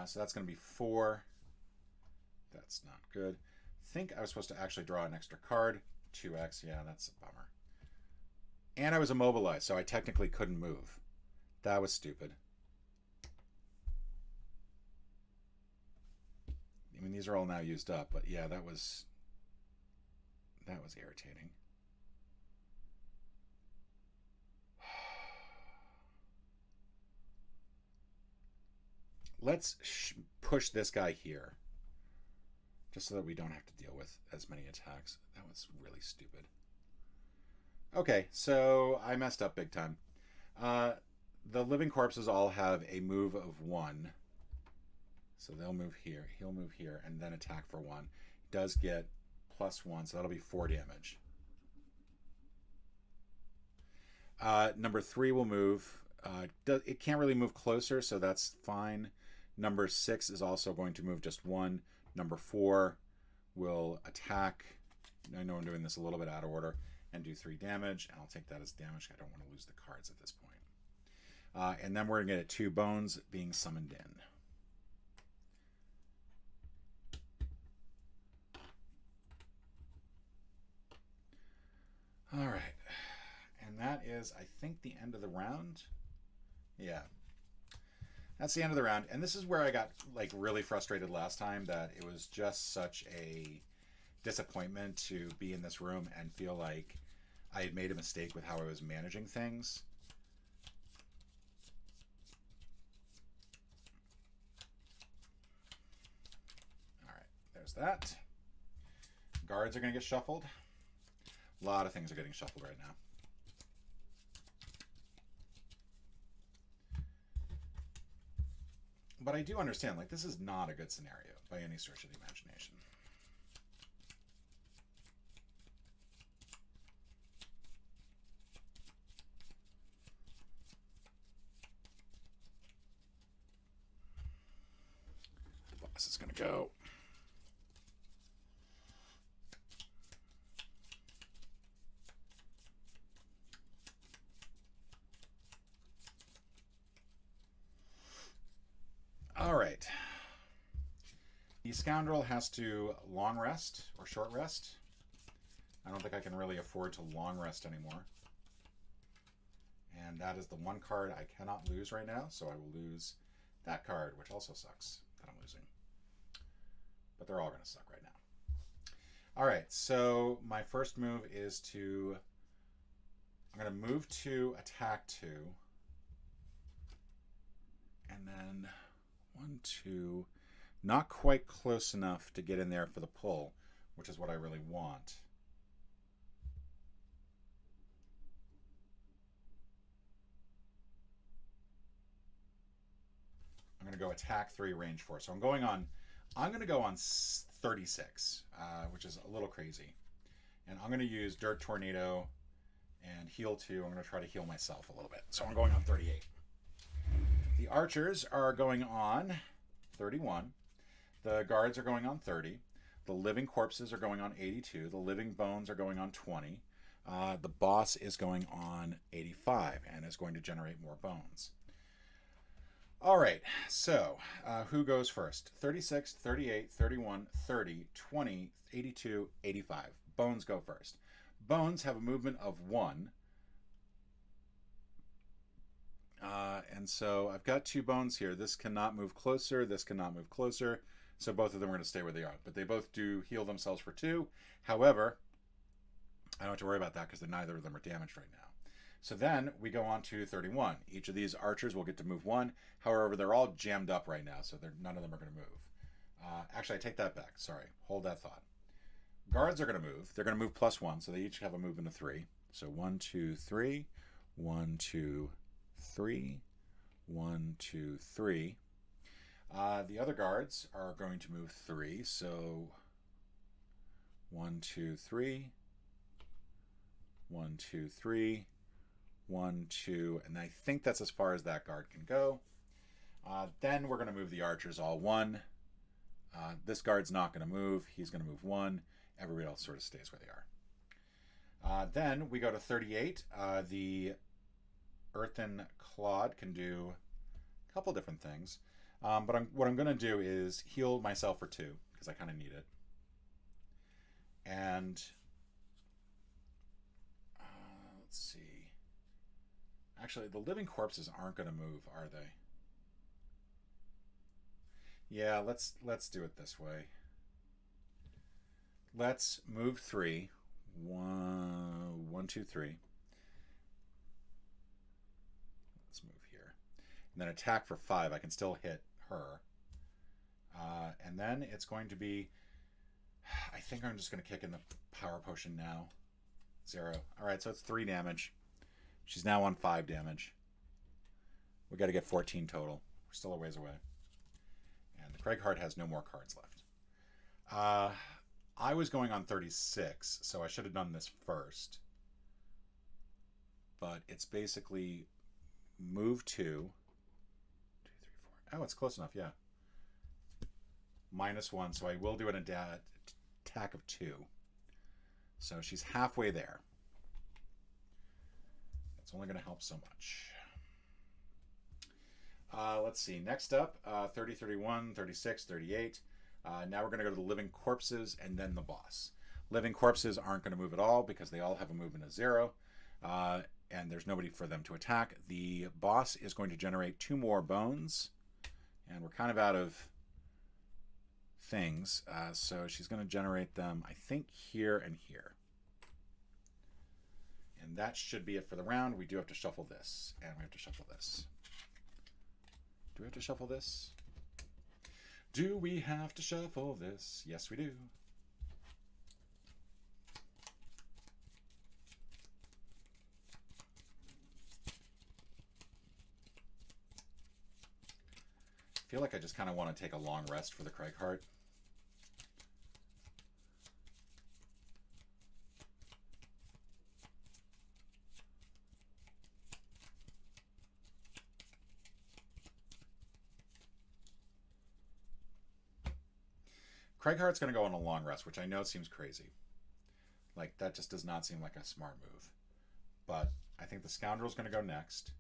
So that's going to be 4. That's not good. I think I was supposed to actually draw an extra card. 2x, yeah, that's a bummer. And I was immobilized, so I technically couldn't move. That was stupid. I mean, these are all now used up, but yeah, that was irritating. Let's push this guy here, just so that we don't have to deal with as many attacks. That was really stupid. Okay, so I messed up big time. The living corpses all have a move of 1. So they'll move here, he'll move here, and then attack for 1. He does get plus 1, so that'll be 4 damage. Number 3 will move. It can't really move closer, so that's fine. Number 6 is also going to move just 1. Number 4 will attack. I know I'm doing this a little bit out of order. And do 3 damage. And I'll take that as damage. I don't want to lose the cards at this point. And then we're going to get 2 bones being summoned in. All right. And that is, I think, the end of the round. Yeah. That's the end of the round. And this is where I got like really frustrated last time, that it was just such a disappointment to be in this room and feel like I had made a mistake with how I was managing things. All right, there's that. Guards are going to get shuffled. A lot of things are getting shuffled right now. But I do understand, like, this is not a good scenario by any stretch of the imagination. The boss is going to go. All right. The Scoundrel has to long rest or short rest. I don't think I can really afford to long rest anymore. And that is the one card I cannot lose right now, so I will lose that card, which also sucks that I'm losing. But they're all going to suck right now. All right, so my first move is to... I'm going to move to attack 2. And then... 1, 2, not quite close enough to get in there for the pull, which is what I really want. I'm going to go attack 3, range 4. So I'm going to go on 36, which is a little crazy. And I'm going to use Dirt Tornado and heal 2. I'm going to try to heal myself a little bit. So I'm going on 38. The archers are going on 31. The guards are going on 30. The living corpses are going on 82. The living bones are going on 20. The boss is going on 85 and is going to generate more bones. All right, so who goes first? 36, 38, 31, 30, 20, 82, 85. Bones go first. Bones have a movement of 1. And so I've got 2 bones here. This cannot move closer. This cannot move closer. So both of them are going to stay where they are. But they both do heal themselves for 2. However, I don't have to worry about that because neither of them are damaged right now. So then we go on to 31. Each of these archers will get to move 1. However, they're all jammed up right now, so none of them are going to move. Actually, I take that back. Sorry. Hold that thought. Guards are going to move. They're going to move +1, so they each have a movement of 3. So 1, 2, 3. 1, 2, 3. 1, 2, 3. The other guards are going to move 3, so 1, 2, 3. 1, 2, 3. 1, 2, and I think that's as far as that guard can go. Then we're going to move the archers all 1. This guard's not going to move. He's going to move 1. Everybody else sort of stays where they are. Then we go to 38. The Earthen Clod can do a couple different things. But what I'm going to do is heal myself for 2, because I kind of need it. And let's see. Actually, the living corpses aren't going to move, are they? Yeah, let's do it this way. Let's move 3. 1, 2, 3. Let's move here. And then attack for 5. I can still hit her. And then it's going to be... I think I'm just going to kick in the power potion now. 0. Alright, so it's 3 damage. She's now on 5 damage. We got to get 14 total. We're still a ways away. And the Craighheart has no more cards left. I was going on 36, so I should have done this first. But it's basically move 2. 2, 3, 4. Oh, it's close enough, yeah. -1, so I will do an attack of 2. So she's halfway there. It's only going to help so much. Let's see. Next up, 30, 31, 36, 38. Now we're going to go to the living corpses and then the boss. Living corpses aren't going to move at all because they all have a movement of 0. And there's nobody for them to attack. The boss is going to generate 2 more bones. And we're kind of out of things. So she's going to generate them, I think, here and here. And that should be it for the round. We do have to shuffle this. And we have to shuffle this. Do we have to shuffle this? Do we have to shuffle this? Yes, we do. I feel like I just kind of want to take a long rest for the Craighheart. Craigheart's going to go on a long rest, which I know seems crazy. Like, that just does not seem like a smart move. But I think the Scoundrel's going to go next.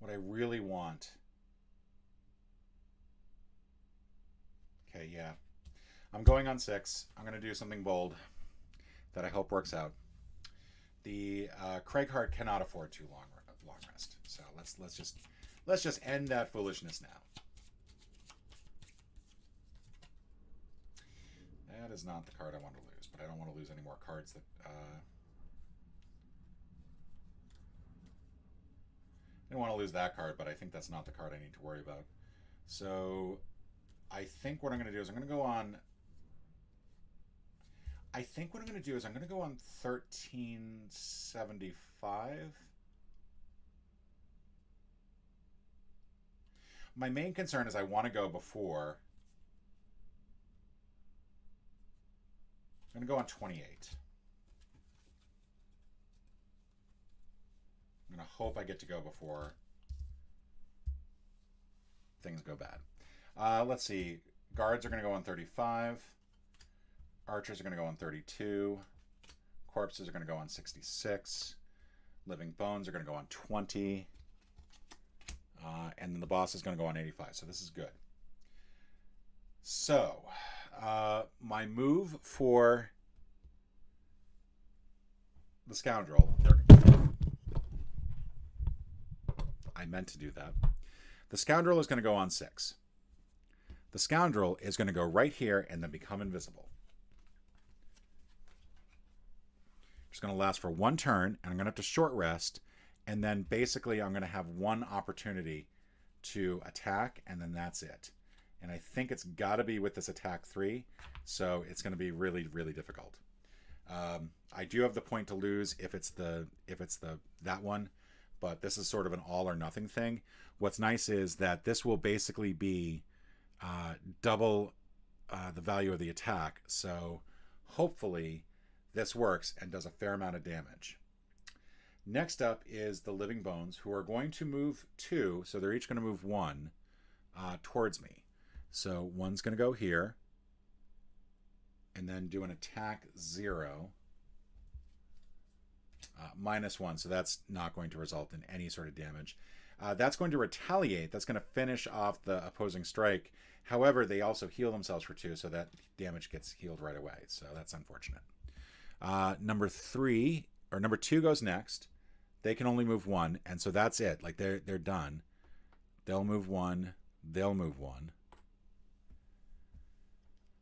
What I really want... Okay, yeah. I'm going on 6. I'm going to do something bold that I hope works out. The Craighheart cannot afford too long rest. So let's just end that foolishness now. That is not the card I want to lose, but I don't want to lose any more cards that... I don't want to lose that card, but I think that's not the card I need to worry about. So I think what I'm going to do is I'm going to go on I think what I'm going to do is I'm going to go on 1375. My main concern is I want to go before. I'm going to go on 28. I'm going to hope I get to go before things go bad. Let's see. Guards are going to go on 35. Archers are going to go on 32. Corpses are going to go on 66. Living bones are going to go on 20. And then the boss is going to go on 85. So this is good. So my move for the Scoundrel. I meant to do that. The Scoundrel is going to go on 6. The Scoundrel is going to go right here and then become invisible. It's going to last for 1 turn, and I'm going to have to short rest, and then basically I'm going to have 1 opportunity to attack, and then that's it. And I think it's got to be with this attack 3, so it's going to be really, really difficult. I do have the point to lose if it's that one, but this is sort of an all or nothing thing. What's nice is that this will basically be double the value of the attack, so hopefully this works and does a fair amount of damage. Next up is the Living Bones, who are going to move 2, so they're each going to move 1 towards me. So one's going to go here, and then do an attack 0, -1, so that's not going to result in any sort of damage. That's going to retaliate. That's going to finish off the opposing strike. However, they also heal themselves for 2, so that damage gets healed right away. So that's unfortunate. Number 2 goes next. They can only move 1, and so that's it. Like they're done. They'll move 1. They'll move 1.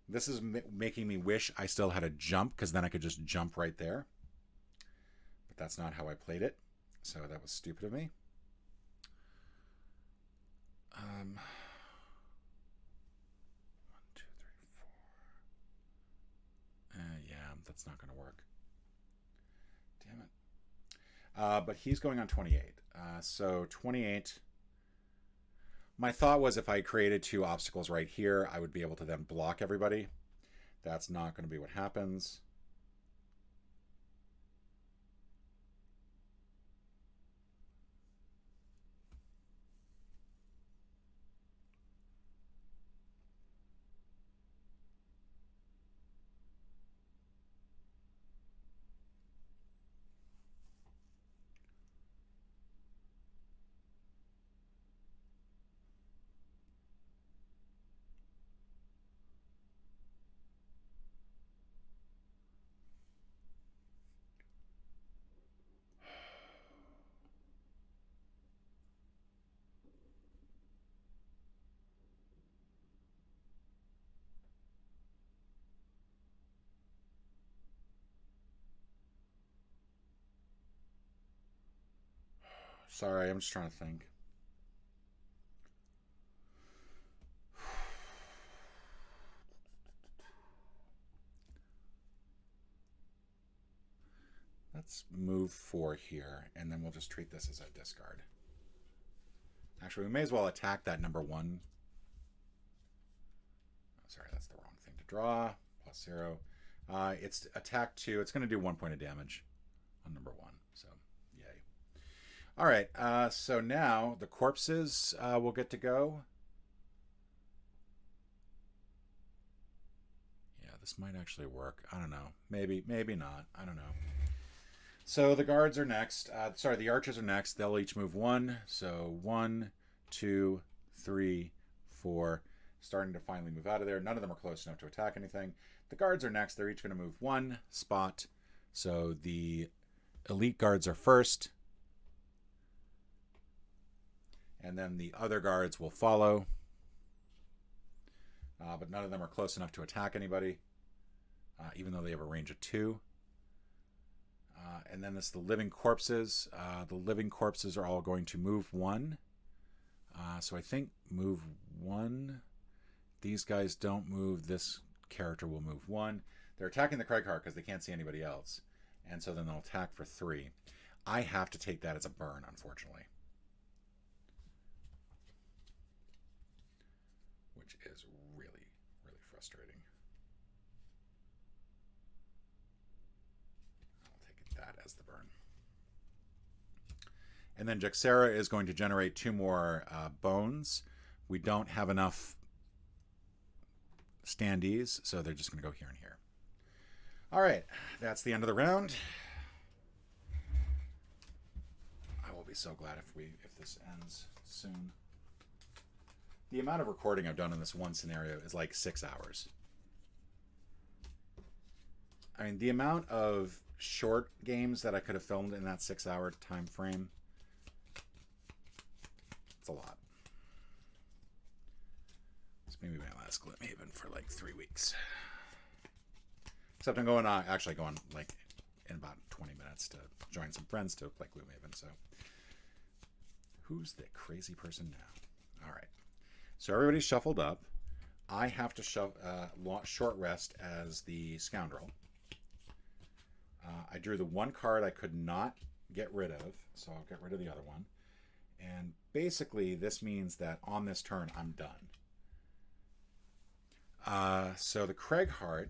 This is making me wish I still had a jump, because then I could just jump right there. But that's not how I played it, so that was stupid of me. 1, 2, 3, 4. Yeah, that's not going to work. Damn it. But he's going on 28. So 28. My thought was if I created 2 obstacles right here, I would be able to then block everybody. That's not going to be what happens. Sorry, I'm just trying to think. Let's move 4 here, and then we'll just treat this as a discard. Actually, we may as well attack that number 1. Oh, sorry, that's the wrong thing to draw. +0. It's attack 2. It's going to do 1 point of damage on number 1. So, yay. All right, so now the corpses will get to go. Yeah, this might actually work. I don't know. Maybe not. I don't know. So the guards are next. The archers are next. They'll each move 1. So 1, 2, 3, 4. Starting to finally move out of there. None of them are close enough to attack anything. The guards are next. They're each going to move 1 spot. So the elite guards are first. And then the other guards will follow. But none of them are close enough to attack anybody, even though they have a range of 2. And then the living corpses. The living corpses are all going to move 1. So I think move 1. These guys don't move. This character will move 1. They're attacking the Craigheart because they can't see anybody else. And so then they'll attack for 3. I have to take that as a burn, unfortunately. Which is really, really frustrating. I'll take that as the burn. And then Jexera is going to generate 2 more bones. We don't have enough standees, so they're just going to go here and here. All right, that's the end of the round. I will be so glad if this ends soon. The amount of recording I've done in this one scenario is like 6 hours. I mean, the amount of short games that I could have filmed in that 6-hour time frame, it's a lot. It's maybe my last Gloomhaven for like 3 weeks. Except I'm going actually going like in about 20 minutes to join some friends to play Gloomhaven. So who's the crazy person now? All right. So everybody's shuffled up. I have to short rest as the Scoundrel. I drew the 1 card I could not get rid of, so I'll get rid of the other one. And basically, this means that on this turn, I'm done. So the Craigheart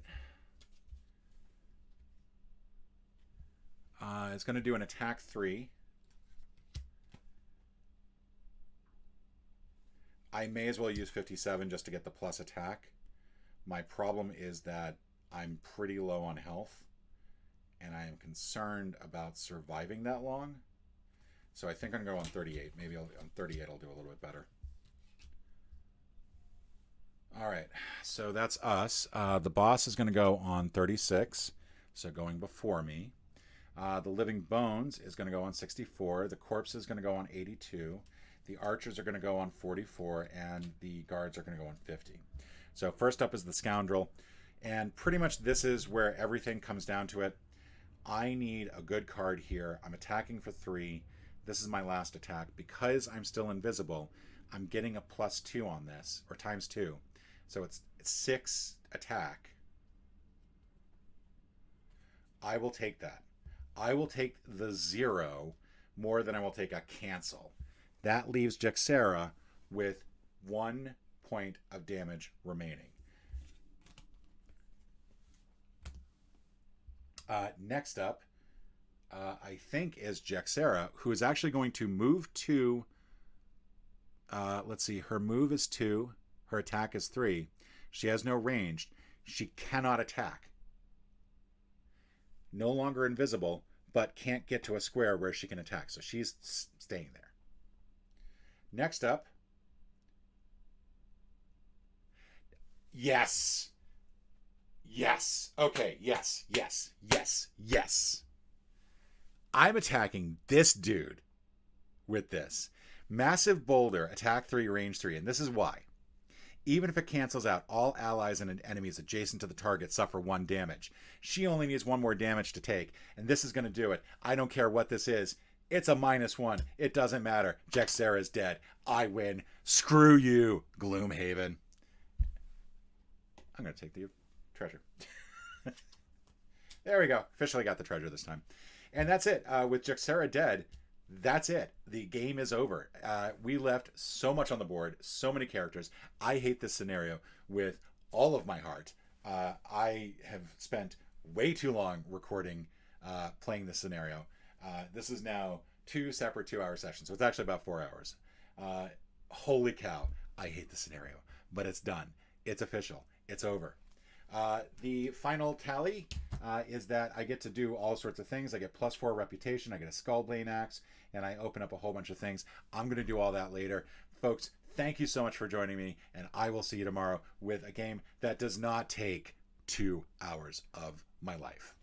is going to do an attack 3. I may as well use 57 just to get the plus attack. My problem is that I'm pretty low on health, and I am concerned about surviving that long. So I think I'm going to go on 38. Maybe on 38 I'll do a little bit better. All right, so that's us. The boss is going to go on 36, so going before me. The Living Bones is going to go on 64. The Corpse is going to go on 82. The Archers are going to go on 44, and the Guards are going to go on 50. So first up is the Scoundrel, and pretty much this is where everything comes down to it. I need a good card here. I'm attacking for 3. This is my last attack. Because I'm still invisible, I'm getting a +2 on this, or ×2. So it's 6 attack. I will take that. I will take the 0 more than I will take a cancel. That leaves Jexera with 1 point of damage remaining. Next up, I think, is Jexera, who is actually going to move to... let's see, her move is 2. Her attack is 3. She has no ranged. She cannot attack. No longer invisible, but can't get to a square where she can attack. So she's staying there. Next up. Yes. Yes. Okay. Yes. Yes. Yes. Yes. I'm attacking this dude with this. Massive Boulder, attack 3, range 3. And this is why. Even if it cancels out, all allies and enemies adjacent to the target suffer 1 damage. She only needs 1 more damage to take, and this is going to do it. I don't care what this is. It's a -1. It doesn't matter. Jexera is dead. I win. Screw you, Gloomhaven. I'm going to take the treasure. There we go. Officially got the treasure this time. And that's it. With Jexera dead, that's it. The game is over. We left so much on the board, so many characters. I hate this scenario with all of my heart. I have spent way too long recording, playing this scenario. This is now 2 separate 2-hour sessions, so it's actually about 4 hours. Holy cow, I hate the scenario, but it's done. It's official. It's over. The final tally is that I get to do all sorts of things. I get +4 reputation, I get a Skullblade axe, and I open up a whole bunch of things. I'm going to do all that later. Folks, thank you so much for joining me, and I will see you tomorrow with a game that does not take 2 hours of my life.